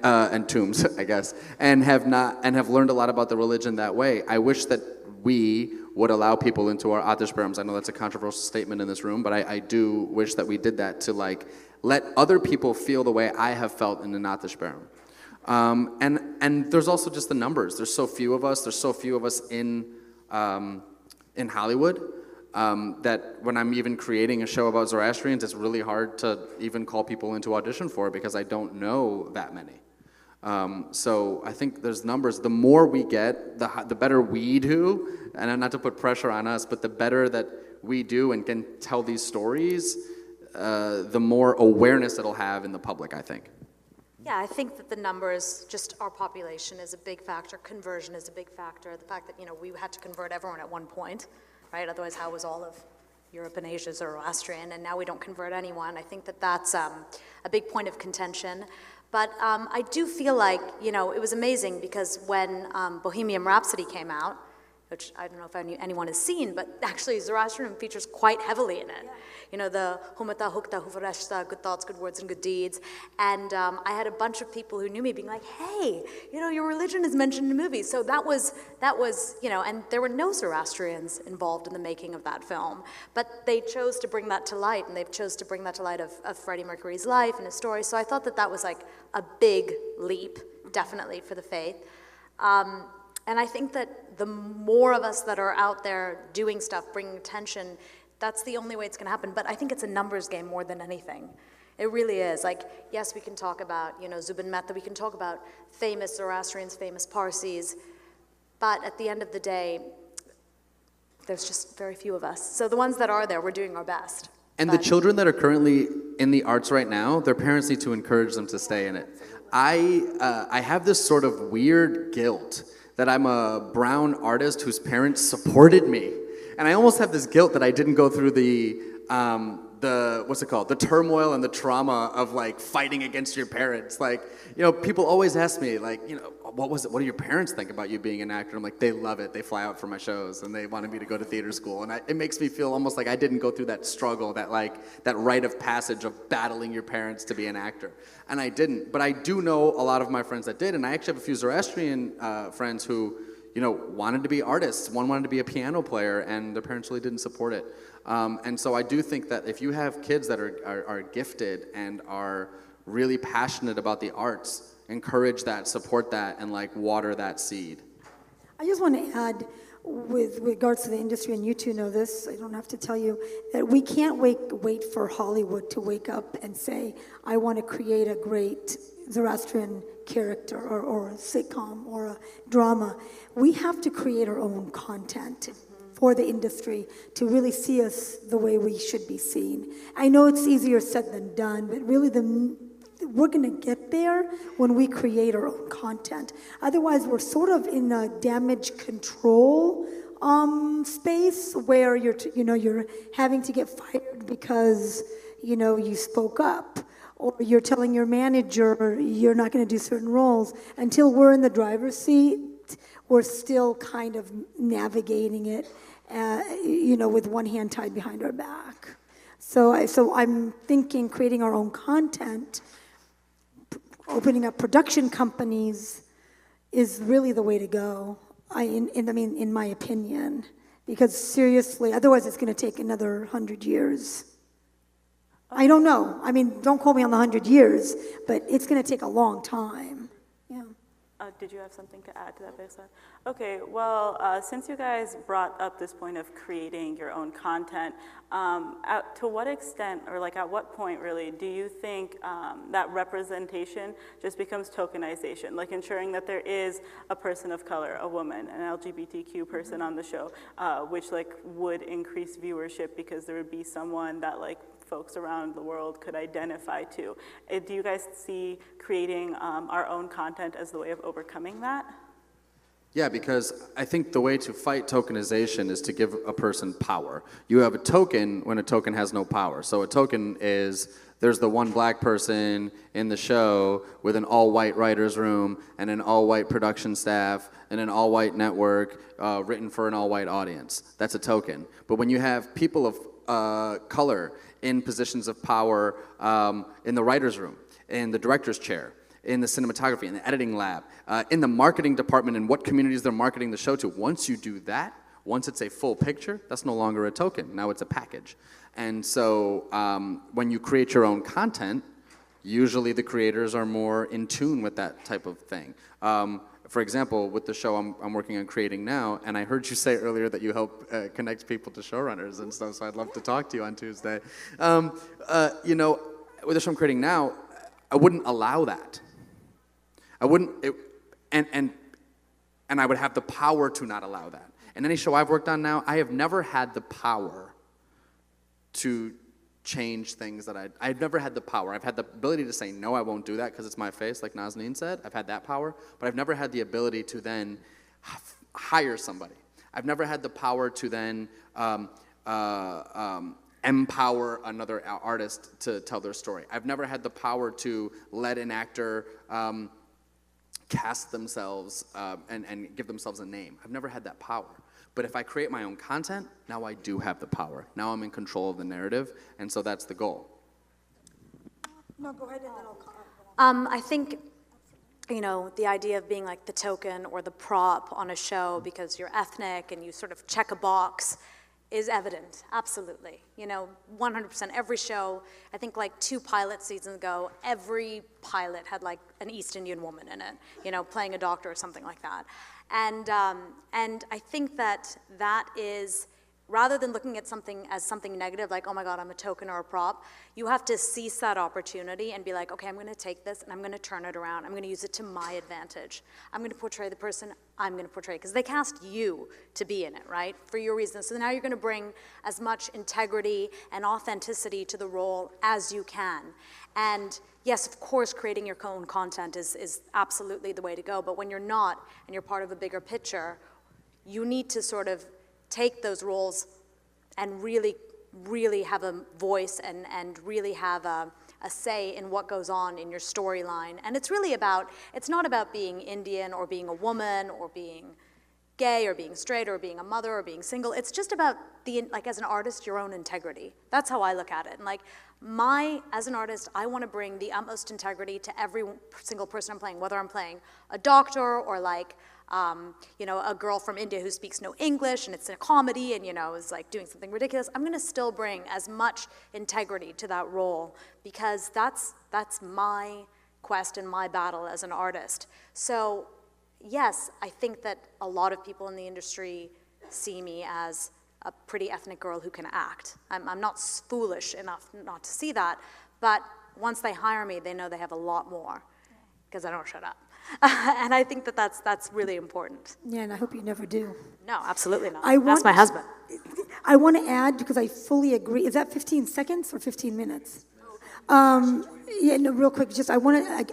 tombs, I guess, and have learned a lot about the religion that way. I wish that we would allow people into our Atteberry. I know that's a controversial statement in this room, but I do wish that we did that to let other people feel the way I have felt in an Atteberry. And there's also just the numbers. There's so few of us. There's so few of us in Hollywood that when I'm even creating a show about Zoroastrians, it's really hard to even call people into audition for it because I don't know that many. So I think there's numbers. The more we get, the better we do, and not to put pressure on us, but the better that we do and can tell these stories, the more awareness it'll have in the public, I think. Yeah, I think that the numbers, just our population is a big factor. Conversion is a big factor. The fact that, we had to convert everyone at one point, right? Otherwise, how was all of Europe and Asia Zoroastrian? And now we don't convert anyone. I think that that's a big point of contention. But I do feel like, it was amazing because when Bohemian Rhapsody came out, which I don't know if anyone has seen, but actually Zoroastrianism features quite heavily in it. Yeah. The humata hukta huvareshta, good thoughts, good words, and good deeds. And I had a bunch of people who knew me being like, hey, your religion is mentioned in movies. So that was, and there were no Zoroastrians involved in the making of that film. But they chose to bring that to light, and they chose to bring that to light of Freddie Mercury's life and his story. So I thought that was like a big leap, definitely, for the faith. And I think that the more of us that are out there doing stuff, bringing attention, that's the only way it's going to happen. But I think it's a numbers game more than anything. It really is. Like, yes, we can talk about, Zubin Mehta, we can talk about famous Zoroastrians, famous Parsis, but at the end of the day, there's just very few of us. So the ones that are there, we're doing our best. And the children that are currently in the arts right now, their parents need to encourage them to stay in it. I have this sort of weird guilt that I'm a brown artist whose parents supported me. And I almost have this guilt that I didn't go through the turmoil and the trauma of fighting against your parents. People always ask me what do your parents think about you being an actor? I'm like, they love it. They fly out for my shows and they wanted me to go to theater school. And it makes me feel almost like I didn't go through that struggle, that rite of passage of battling your parents to be an actor. And I didn't, but I do know a lot of my friends that did. And I actually have a few Zoroastrian friends who, wanted to be artists. One wanted to be a piano player and their parents really didn't support it. And so I do think that if you have kids that are gifted and are really passionate about the arts, encourage that, support that, and water that seed. I just want to add, with regards to the industry, and you two know this, I don't have to tell you, that we can't wait for Hollywood to wake up and say, I want to create a great Zoroastrian character or a sitcom or a drama. We have to create our own content for the industry to really see us the way we should be seen. I know it's easier said than done, but really we're going to get there when we create our own content. Otherwise, we're sort of in a damage control space where you're having to get fired because you spoke up, or you're telling your manager you're not going to do certain roles. Until we're in the driver's seat, we're still kind of navigating it, with one hand tied behind our back. So I'm thinking creating our own content, opening up production companies is really the way to go, in my opinion. Because seriously, otherwise it's going to take another 100 years. I don't know. Don't quote me on the 100 years, but it's going to take a long time. Yeah. Did you have something to add to that, Behzad? Okay, well, since you guys brought up this point of creating your own content, to what extent, or like at what point really, do you think that representation just becomes tokenization, like ensuring that there is a person of color, a woman, an LGBTQ person on the show, which like would increase viewership because there would be someone that like folks around the world could identify to. Do you guys see creating our own content as the way of overcoming that? Yeah, because I think the way to fight tokenization is to give a person power. You have a token when a token has no power. So a token is, there's the one black person in the show with an all-white writer's room and an all-white production staff and an all-white network written for an all-white audience. That's a token. But when you have people of color in positions of power in the writer's room, in the director's chair, in the cinematography, in the editing lab, in the marketing department, and what communities they're marketing the show to. Once you do that, once it's a full picture, that's no longer a token. Now it's a package. And so when you create your own content, usually the creators are more in tune with that type of thing. For example, with the show I'm working on creating now, and I heard you say earlier that you help connect people to showrunners and stuff, so I'd love to talk to you on Tuesday. You know, with the show I'm creating now, I wouldn't allow that. I wouldn't, and I would have the power to not allow that. In any show I've worked on now, I have never had the power to change things that I've never had the power. I've had the ability to say, no, I won't do that because it's my face, like Nazneen said. I've had that power, but I've never had the ability to then hire somebody. I've never had the power to then empower another artist to tell their story. I've never had the power to let an actor cast themselves and give themselves a name. I've never had that power. But if I create my own content, now I do have the power. Now I'm in control of the narrative, and so that's the goal. No, go ahead and then I'll comment. I think, you know, the idea of being like the token or the prop on a show because you're ethnic and you sort of check a box is evident, absolutely. You know, 100%. Every show, I think like 2 pilot seasons ago, every pilot had like an East Indian woman in it, you know, playing a doctor or something like that. And I think that is, rather than looking at something as something negative, like, oh my God, I'm a token or a prop, you have to seize that opportunity and be like, okay, I'm gonna take this and I'm gonna turn it around. I'm gonna use it to my advantage. I'm gonna portray the person I'm gonna portray, because they cast you to be in it, right? For your reasons. So now you're gonna bring as much integrity and authenticity to the role as you can. And yes, of course, creating your own content is absolutely the way to go, but when you're not and you're part of a bigger picture, you need to sort of take those roles and really, really have a voice and really have a say in what goes on in your storyline. And it's really about, it's not about being Indian or being a woman or being gay or being straight or being a mother or being single. It's just about, like as an artist, your own integrity. That's how I look at it. And like as an artist, I want to bring the utmost integrity to every single person I'm playing, whether I'm playing a doctor or like, you know, a girl from India who speaks no English and it's a comedy and, you know, is like doing something ridiculous. I'm going to still bring as much integrity to that role because that's my quest and my battle as an artist. So yes, I think that a lot of people in the industry see me as a pretty ethnic girl who can act. I'm not foolish enough not to see that, but once they hire me, they know they have a lot more because I don't shut up. And I think that that's really important. Yeah, and I hope you never do. No, absolutely not. That's That's my husband. I want to add, because I fully agree, is that 15 seconds or 15 minutes? Yeah, no, real quick, just I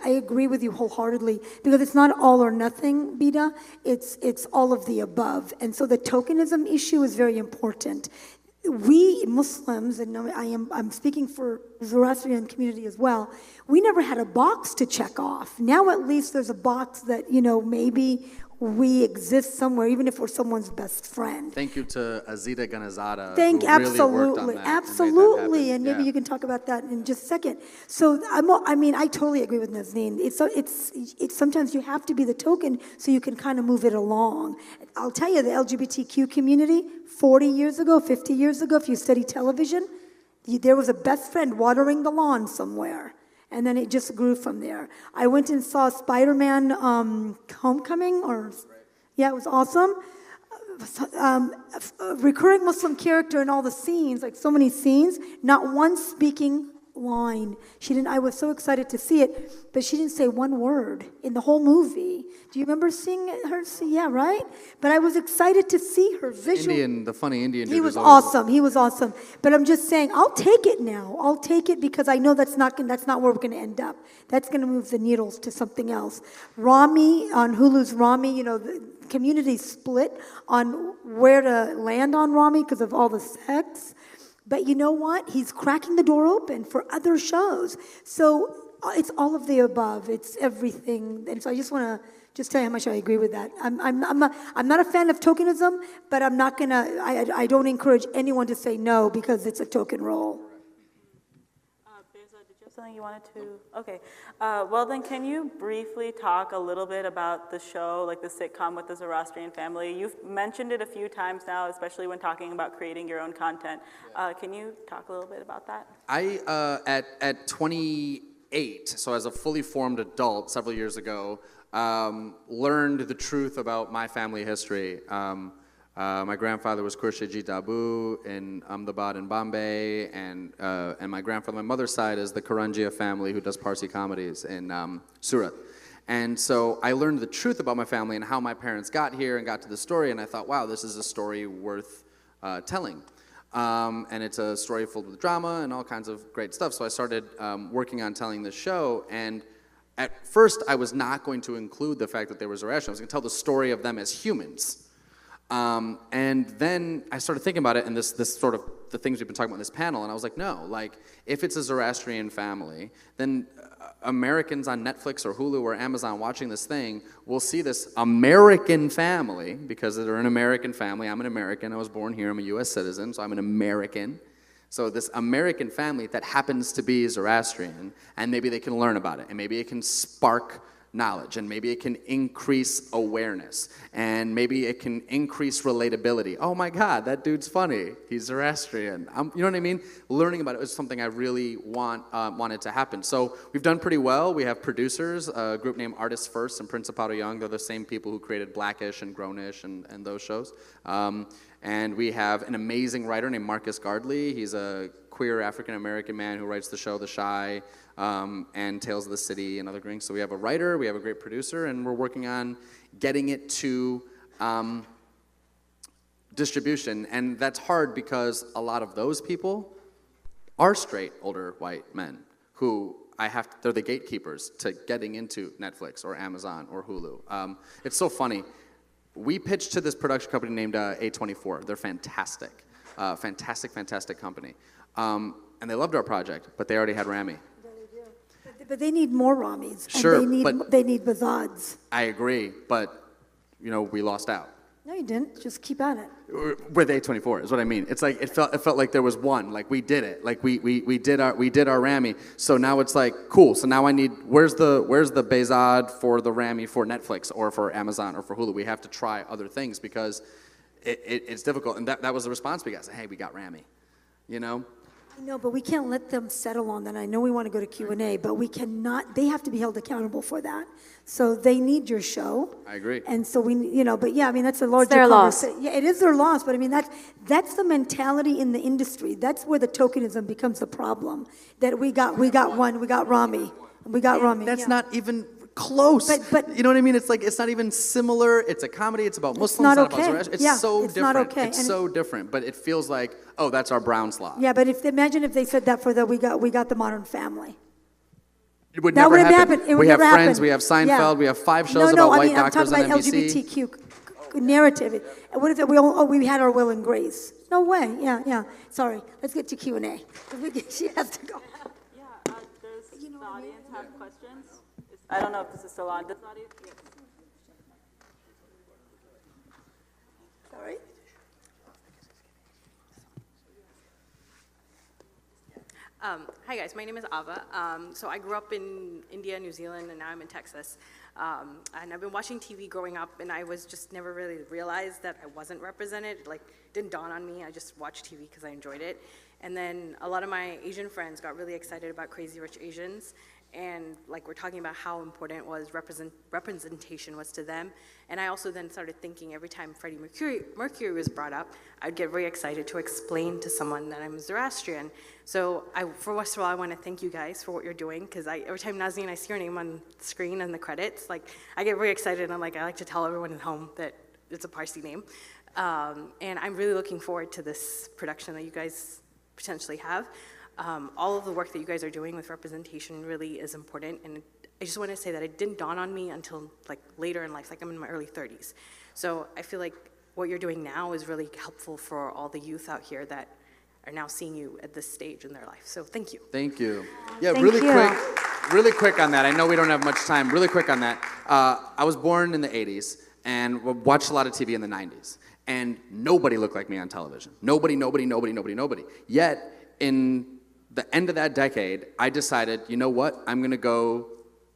agree with you wholeheartedly, because it's not all or nothing, Bida, it's all of the above. And so the tokenism issue is very important. We Muslims, and I'm speaking for the Zoroastrian community as well, we never had a box to check off. Now at least there's a box that, you know, maybe we exist somewhere, even if we're someone's best friend. Thank you to Azita Ganazada, absolutely, and maybe you can talk about that in just a second. So I totally agree with Nazneen. It's sometimes you have to be the token so you can kind of move it along. I'll tell you, the LGBTQ community, 40 years ago, 50 years ago, if you study television, there was a best friend watering the lawn somewhere. And then it just grew from there. I went and saw Spider-Man Homecoming, yeah, it was awesome. A recurring Muslim character in all the scenes, like so many scenes, not one speaking line. I was so excited to see it, but she didn't say one word in the whole movie. Do you remember seeing her? Yeah, right? But I was excited to see her visual. The funny Indian dude. He was awesome. He was awesome. But I'm just saying, I'll take it now. I'll take it because I know that's not where we're going to end up. That's going to move the needles to something else. Rami, on Hulu's Rami, the community split on where to land on Rami because of all the sects. But you know what? He's cracking the door open for other shows. So it's all of the above. It's everything. And so I just want to tell you how much I agree with that. I'm not a fan of tokenism, but I don't encourage anyone to say no because it's a token role. Did you have something you wanted to? Okay. Well, then can you briefly talk a little bit about the show, like the sitcom with the Zoroastrian family? You've mentioned it a few times now, especially when talking about creating your own content. Can you talk a little bit about that? At 28, so as a fully formed adult several years ago, learned the truth about my family history. My grandfather was Khurshid Abu in Ahmedabad and Bombay, and my grandfather, my mother's side, is the Karanjia family who does Parsi comedies in Surat. And so I learned the truth about my family and how my parents got here and got to the story, and I thought, wow, this is a story worth telling. And it's a story filled with drama and all kinds of great stuff. So I started working on telling this show, and at first I was not going to include the fact that they were Zoroastrian. I was going to tell the story of them as humans. And then I started thinking about it and this sort of the things we've been talking about in this panel, and I was like, no, like if it's a Zoroastrian family, then Americans on Netflix or Hulu or Amazon watching this thing will see this American family, because they're an American family. I'm an American. I was born here. I'm a U.S. citizen, so I'm an American. So this American family that happens to be Zoroastrian, and maybe they can learn about it, and maybe it can spark knowledge, and maybe it can increase awareness, and maybe it can increase relatability. Oh my God, that dude's funny. He's Zoroastrian. You know what I mean? Learning about it was something I really wanted to happen. So we've done pretty well. We have producers, a group named Artists First and Principado Young. They're the same people who created Blackish and Grownish and those shows. And we have an amazing writer named Marcus Gardley. He's a queer African-American man who writes the show The Shy, and Tales of the City and other things. So we have a writer, we have a great producer, and we're working on getting it to distribution. And that's hard because a lot of those people are straight, older white men who they're the gatekeepers to getting into Netflix or Amazon or Hulu. It's so funny. We pitched to this production company named A24. They're fantastic. Fantastic company. And they loved our project, but they already had Rami. But they need more Ramis. Sure, and they need Bazads. I agree, but, we lost out. No, you didn't. Just keep at it. With A24 is what I mean. It's like it felt like there was one. Like we did it. Like we did our Rami. So now it's like cool. So now I need where's the Bezad for the Rami for Netflix or for Amazon or for Hulu? We have to try other things because it's difficult. And that was the response we got. Hey, we got Rami. I know, but we can't let them settle on that. I know we want to go to Q&A, but we cannot. They have to be held accountable for that. So they need your show. I agree. And so but yeah, I mean, that's a larger their loss. Yeah, it is their loss, but I mean, that's the mentality in the industry. That's where the tokenism becomes the problem. That we got Rami. That's not even close. But you know what I mean? It's like it's not even similar. It's a comedy. It's about Muslims. It's not about okay. Zoroastrian. It's so different. Not okay. It's so different. But it feels like, oh, that's our brown slot. Yeah, but imagine if they said that for we got the Modern Family. It would That never wouldn't happen. happen. It would We have never Friends. happen. We have Seinfeld. Yeah. We have 5 shows about white doctors on I'm talking NBC. about LGBTQ narrative. What if we had our Will and Grace? No way. Yeah. Sorry. Let's get to Q&A. She has to go. Yeah, does the audience have questions? I don't know if this is still on. Does the audience? Yes. Sorry. Hi guys, my name is Ava. So I grew up in India, New Zealand, and now I'm in Texas. And I've been watching TV growing up, and I was just never really realized that I wasn't represented. Like, it didn't dawn on me. I just watched TV because I enjoyed it. And then a lot of my Asian friends got really excited about Crazy Rich Asians. and like we're talking about how important was representation was to them. And I also then started thinking every time Freddie Mercury was brought up, I'd get very excited to explain to someone that I'm Zoroastrian. So first of all, I want to thank you guys for what you're doing, because every time Nazneen, I see your name on the screen and the credits, like I get very excited, and I like to tell everyone at home that it's a Parsi name. And I'm really looking forward to this production that you guys potentially have. All of the work that you guys are doing with representation really is important, and I just want to say that it didn't dawn on me until like later in life, like I'm in my early 30s. So I feel like what you're doing now is really helpful for all the youth out here that are now seeing you at this stage in their life. So thank you. Thank you. Yeah, Thank really quick on that. I know we don't have much time. Really quick on that. I was born in the 80s and watched a lot of TV in the 90s. And nobody looked like me on television. Nobody. Yet, in the end of that decade, I decided, you know what? I'm going to go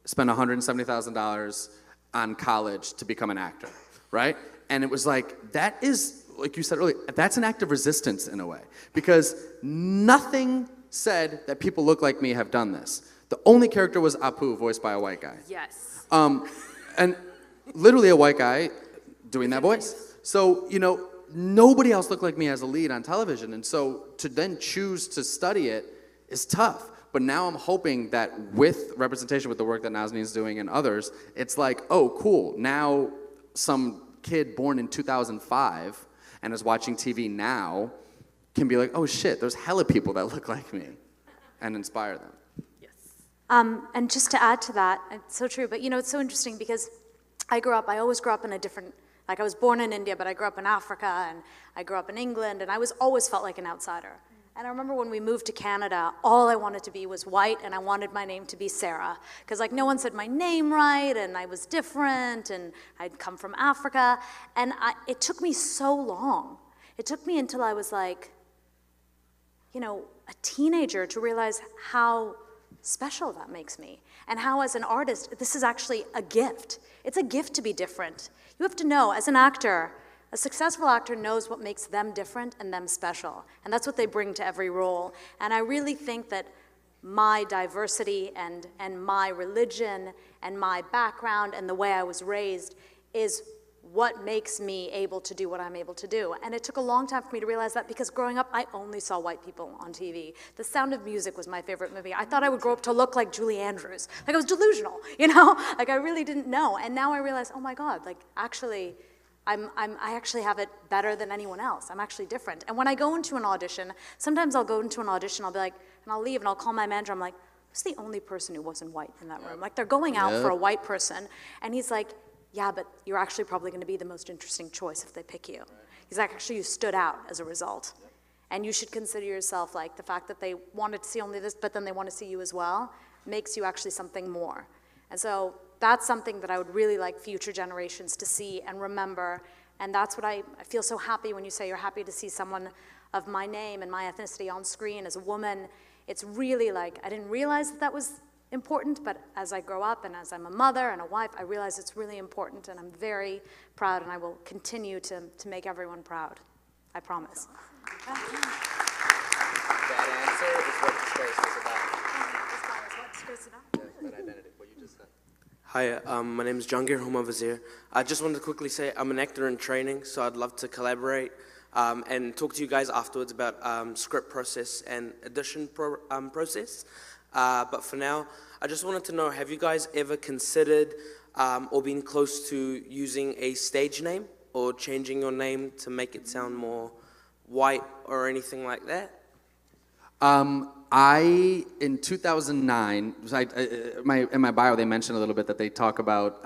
spend $170,000 on college to become an actor, right? And it was like, that is, like you said earlier, that's an act of resistance in a way. Because nothing said that people look like me have done this. The only character was Apu, voiced by a white guy. Yes. And literally a white guy doing that voice. So, you know, nobody else looked like me as a lead on television. And so to then choose to study it is tough. But now I'm hoping that with representation, with the work that Nazneen's doing and others, it's like, oh, cool. Now some kid born in 2005 and is watching TV now can be like, oh shit, there's hella people that look like me, and inspire them. Yes. And just to add to that, it's so true, but you know, it's so interesting because I always grew up in a different, like I was born in India, but I grew up in Africa, and I grew up in England, and I always felt like an outsider. And I remember when we moved to Canada, all I wanted to be was white, and I wanted my name to be Sarah. Because like no one said my name right, and I was different, and I'd come from Africa. And it took me so long. It took me until I was like, you know, a teenager to realize how special that makes me. And how as an artist, this is actually a gift. It's a gift to be different. You have to know, as an actor, a successful actor knows what makes them different and them special. And that's what they bring to every role. And I really think that my diversity and my religion and my background and the way I was raised is what makes me able to do what I'm able to do. And it took a long time for me to realize that, because growing up, I only saw white people on TV. The Sound of Music was my favorite movie. I thought I would grow up to look like Julie Andrews. Like I was delusional, you know? Like I really didn't know. And now I realize, oh my God, like actually, I actually have it better than anyone else. I'm actually different. And when I go into an audition, sometimes I'll go into an audition, I'll be like, and I'll leave and I'll call my manager, I'm like, who's the only person who wasn't white in that room? Like they're going out for a white person. And he's like, yeah, but you're actually probably gonna be the most interesting choice if they pick you. He's like, actually you stood out as a result. And you should consider yourself like the fact that they wanted to see only this, but then they want to see you as well, makes you actually something more. And so that's something that I would really like future generations to see and remember. And that's what I feel so happy when you say you're happy to see someone of my name and my ethnicity on screen as a woman. It's really like, I didn't realize that that was important, but as I grow up and as I'm a mother and a wife, I realize it's really important, and I'm very proud, and I will continue to make everyone proud. I promise. That answer is what disgrace is about. What disgrace is about? That identity, what you just said. Hi, my name is Jungir Humavazir. I just wanted to quickly say I'm an actor in training, so I'd love to collaborate and talk to you guys afterwards about script process and audition process. But for now, I just wanted to know, have you guys ever considered or been close to using a stage name or changing your name to make it sound more white or anything like that? In 2009, in my bio, they mentioned a little bit that they talk about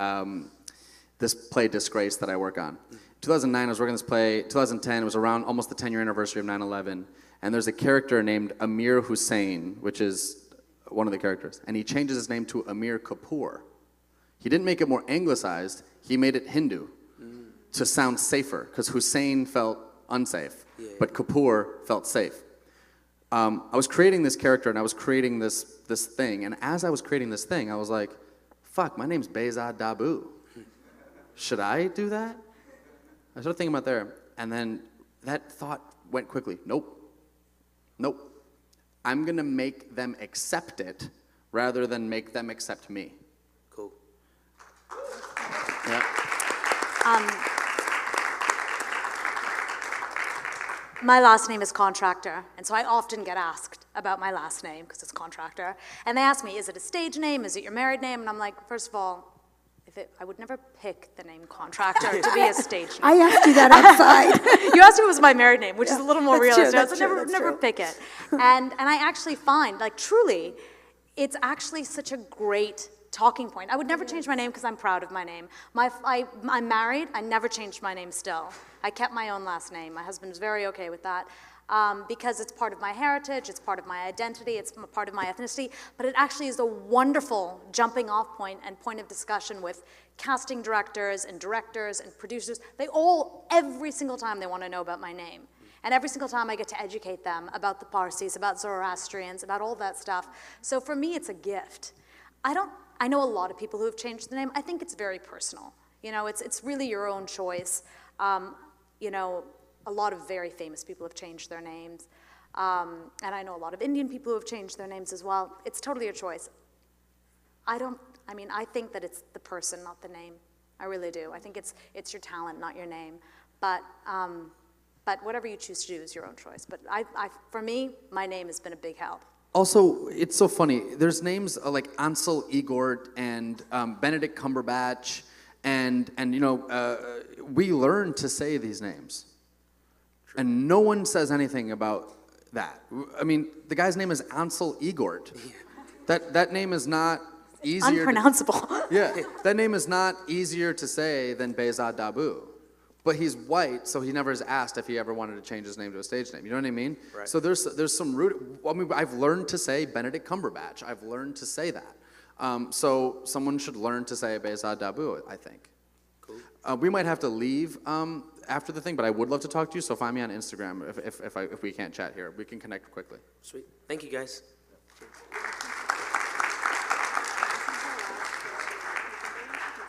this play Disgrace that I work on. 2009, I was working on this play. 2010, it was around almost the 10-year anniversary of 9/11, and there's a character named Amir Hussein, which is one of the characters, and he changes his name to Amir Kapoor. He didn't make it more anglicized, he made it Hindu to sound safer, because Hussein felt unsafe, but Kapoor felt safe. I was creating this character, and I was creating this thing, and as I was creating this thing, I was like, fuck, my name's Behzad Dabu. Should I do that? I started thinking about there, and then that thought went quickly. Nope. I'm gonna make them accept it rather than make them accept me. Cool. Yeah. My last name is Contractor, and so I often get asked about my last name because it's Contractor. And they ask me, is it a stage name? Is it your married name? And I'm like, first of all, I would never pick the name Contractor to be a stage name. I asked you that outside. You asked me if it was my married name, which is a little more that's realistic. true, I that's said, never pick it. And I actually find, like, truly, it's actually such a great talking point. I would never change my name because I'm proud of my name. I'm married. I never changed my name still. I kept my own last name. My husband's very okay with that because it's part of my heritage, it's part of my identity, it's part of my ethnicity, but it actually is a wonderful jumping off point and point of discussion with casting directors and producers. Every single time they want to know about my name. And every single time I get to educate them about the Parsis, about Zoroastrians, about all that stuff. So for me, it's a gift. I know a lot of people who have changed the name. I think it's very personal. You know, it's really your own choice. You know, a lot of very famous people have changed their names. And I know a lot of Indian people who have changed their names as well. It's totally your choice. I think that it's the person, not the name. I really do. I think it's your talent, not your name. But whatever you choose to do is your own choice. But for me, my name has been a big help. Also, it's so funny. There's names like Ansel Igort and Benedict Cumberbatch, and you know, we learn to say these names, and no one says anything about that. I mean, the guy's name is Ansel Igort. That name is not easier. Unpronounceable. That name is not easier to say than Behzad Dabu. But he's white, so he never is asked if he ever wanted to change his name to a stage name. You know what I mean? Right. So there's some root. I mean, I've learned to say Benedict Cumberbatch. I've learned to say that. So someone should learn to say Behzad Dabu, I think. Cool. We might have to leave after the thing, but I would love to talk to you. So find me on Instagram if we can't chat here. We can connect quickly. Sweet. Thank you, guys.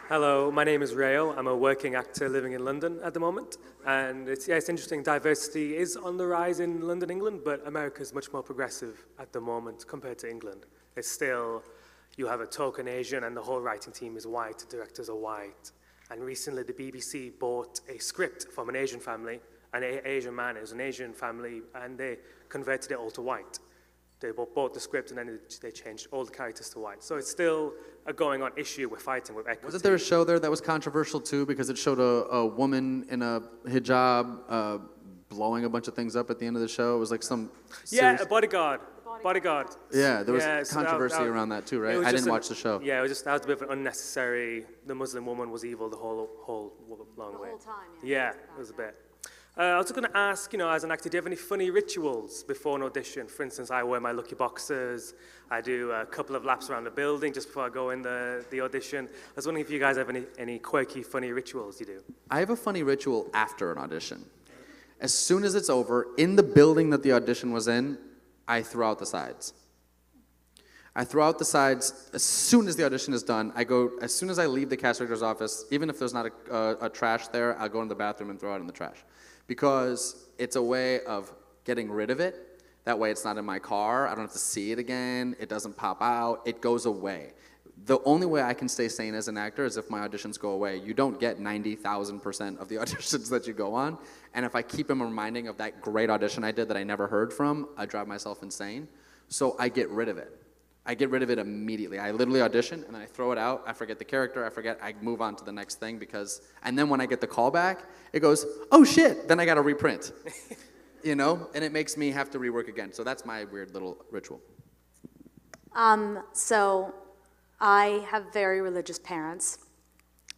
Hello, my name is Rayo. I'm a working actor living in London at the moment. And it's interesting, diversity is on the rise in London, England, but America is much more progressive at the moment compared to England. It's still, you have a token Asian and the whole writing team is white, the directors are white. And recently the BBC bought a script from an Asian family, an Asian man, it was an Asian family, and they converted it all to white. They bought the script and then they changed all the characters to white. So it's still a going on issue we're fighting with equity. Wasn't there a show there that was controversial too because it showed a woman in a hijab blowing a bunch of things up at the end of the show? It was like some a Bodyguard. Bodyguard. Yeah, there was controversy around that too, right? I didn't watch the show. Yeah, that was a bit of an unnecessary, the Muslim woman was evil the whole long way. The whole time, yeah. It was a bit. I was going to ask, as an actor, do you have any funny rituals before an audition? For instance, I wear my lucky boxers. I do a couple of laps around the building just before I go in the audition. I was wondering if you guys have any quirky, funny rituals you do. I have a funny ritual after an audition. As soon as it's over, in the building that the audition was in, I throw out the sides. I throw out the sides as soon as the audition is done. As soon as I leave the cast director's office, even if there's not a trash there, I'll go in the bathroom and throw it in the trash. Because it's a way of getting rid of it. That way it's not in my car. I don't have to see it again. It doesn't pop out. It goes away. The only way I can stay sane as an actor is if my auditions go away. You don't get 90,000% of the auditions that you go on. And if I keep them reminding of that great audition I did that I never heard from, I drive myself insane. So I get rid of it. I get rid of it immediately. I literally audition, and then I throw it out. I forget the character. I move on to the next thing and then when I get the call back, it goes, oh shit, then I got to reprint. And it makes me have to rework again. So that's my weird little ritual. So I have very religious parents.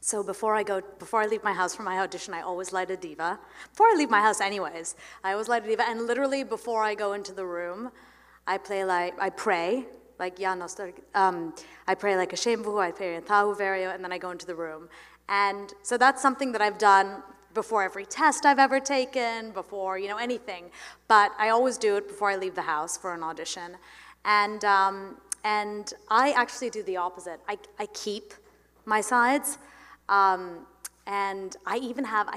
So before I leave my house for my audition, I always light a diva. Before I leave my house anyways, I always light a diva. And literally before I go into the room, I pray like Yasna, I pray like Ashem Vohu, I pray Yatha Ahu Vaeryu, and then I go into the room. And so that's something that I've done before every test I've ever taken, before, anything. But I always do it before I leave the house for an audition. And I actually do the opposite. I keep my sides. And I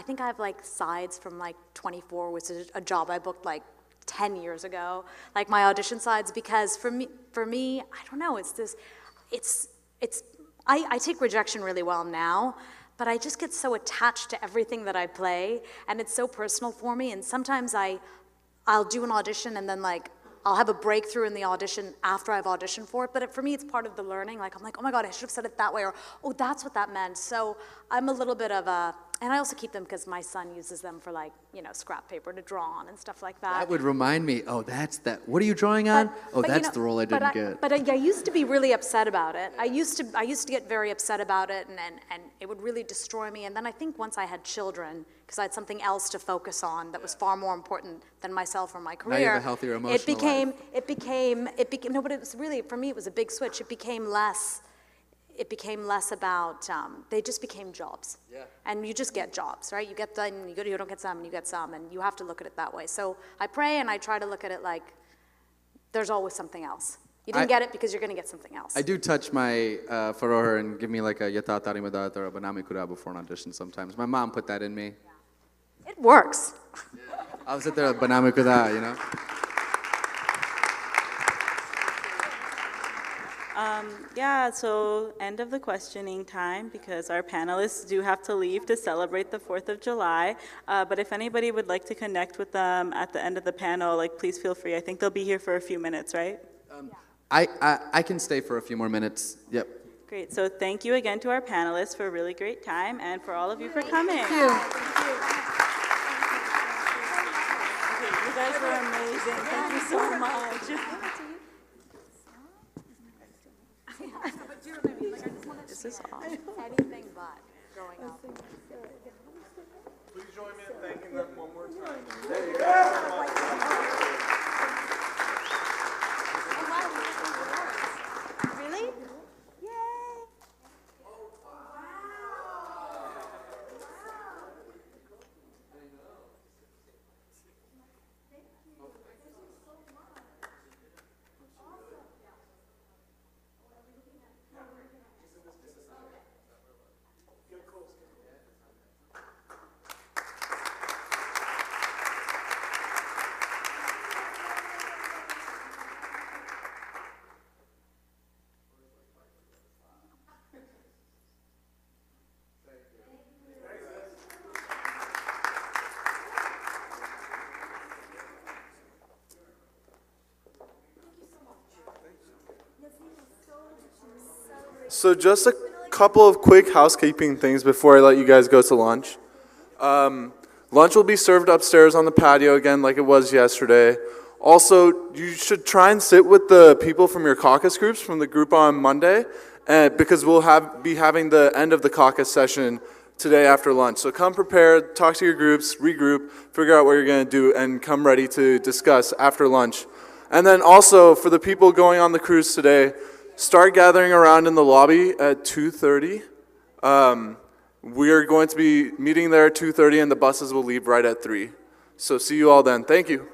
think I have like sides from like 24, which is a job I booked like 10 years ago, like my audition slides, because for me, I don't know, I take rejection really well now, but I just get so attached to everything that I play, and it's so personal for me, and sometimes I'll do an audition and then like, I'll have a breakthrough in the audition after I've auditioned for it, but for me, it's part of the learning. Like, I'm like, oh my God, I should have said it that way, or, oh, that's what that meant. So I'm a little bit of a, and I also keep them because my son uses them for like, scrap paper to draw on and stuff like that. That would remind me, that's that. What are you drawing on? That's the role I didn't get. But I used to be really upset about it. I used to get very upset about it, and it would really destroy me. And then I think once I had children, because I had something else to focus on that was far more important than myself or my career. Now you have a healthier emotional life. It became, no, but it was really, for me, it was a big switch. It became less about, they just became jobs. Yeah. And you just get jobs, right? You get them, you don't get some, and you get some, and you have to look at it that way. So I pray and I try to look at it like there's always something else. You didn't get it because you're going to get something else. I do touch my Fra-Vahar and give me like a Yatha Ahu or a Banami Kura before an audition sometimes. My mom put that in me. Yeah. It works. I'll sit there, Banami Kura, So end of the questioning time, because our panelists do have to leave to celebrate the 4th of July. But if anybody would like to connect with them at the end of the panel, please feel free. I think they'll be here for a few minutes, right? I can stay for a few more minutes. Yep. Great. So thank you again to our panelists for a really great time, and for all of you for coming. Thank you. You guys were amazing. Thank you so much. This is awesome. Anything but growing up. Please join me in thanking them one more time. There you go. Really? So just a couple of quick housekeeping things before I let you guys go to lunch. Lunch will be served upstairs on the patio again like it was yesterday. Also, you should try and sit with the people from your caucus groups from the group on Monday, because we'll be having the end of the caucus session today after lunch. So come prepared, talk to your groups, regroup, figure out what you're going to do, and come ready to discuss after lunch. And then also, for the people going on the cruise today, start gathering around in the lobby at 2:30. We are going to be meeting there at 2:30, and the buses will leave right at 3. So see you all then. Thank you.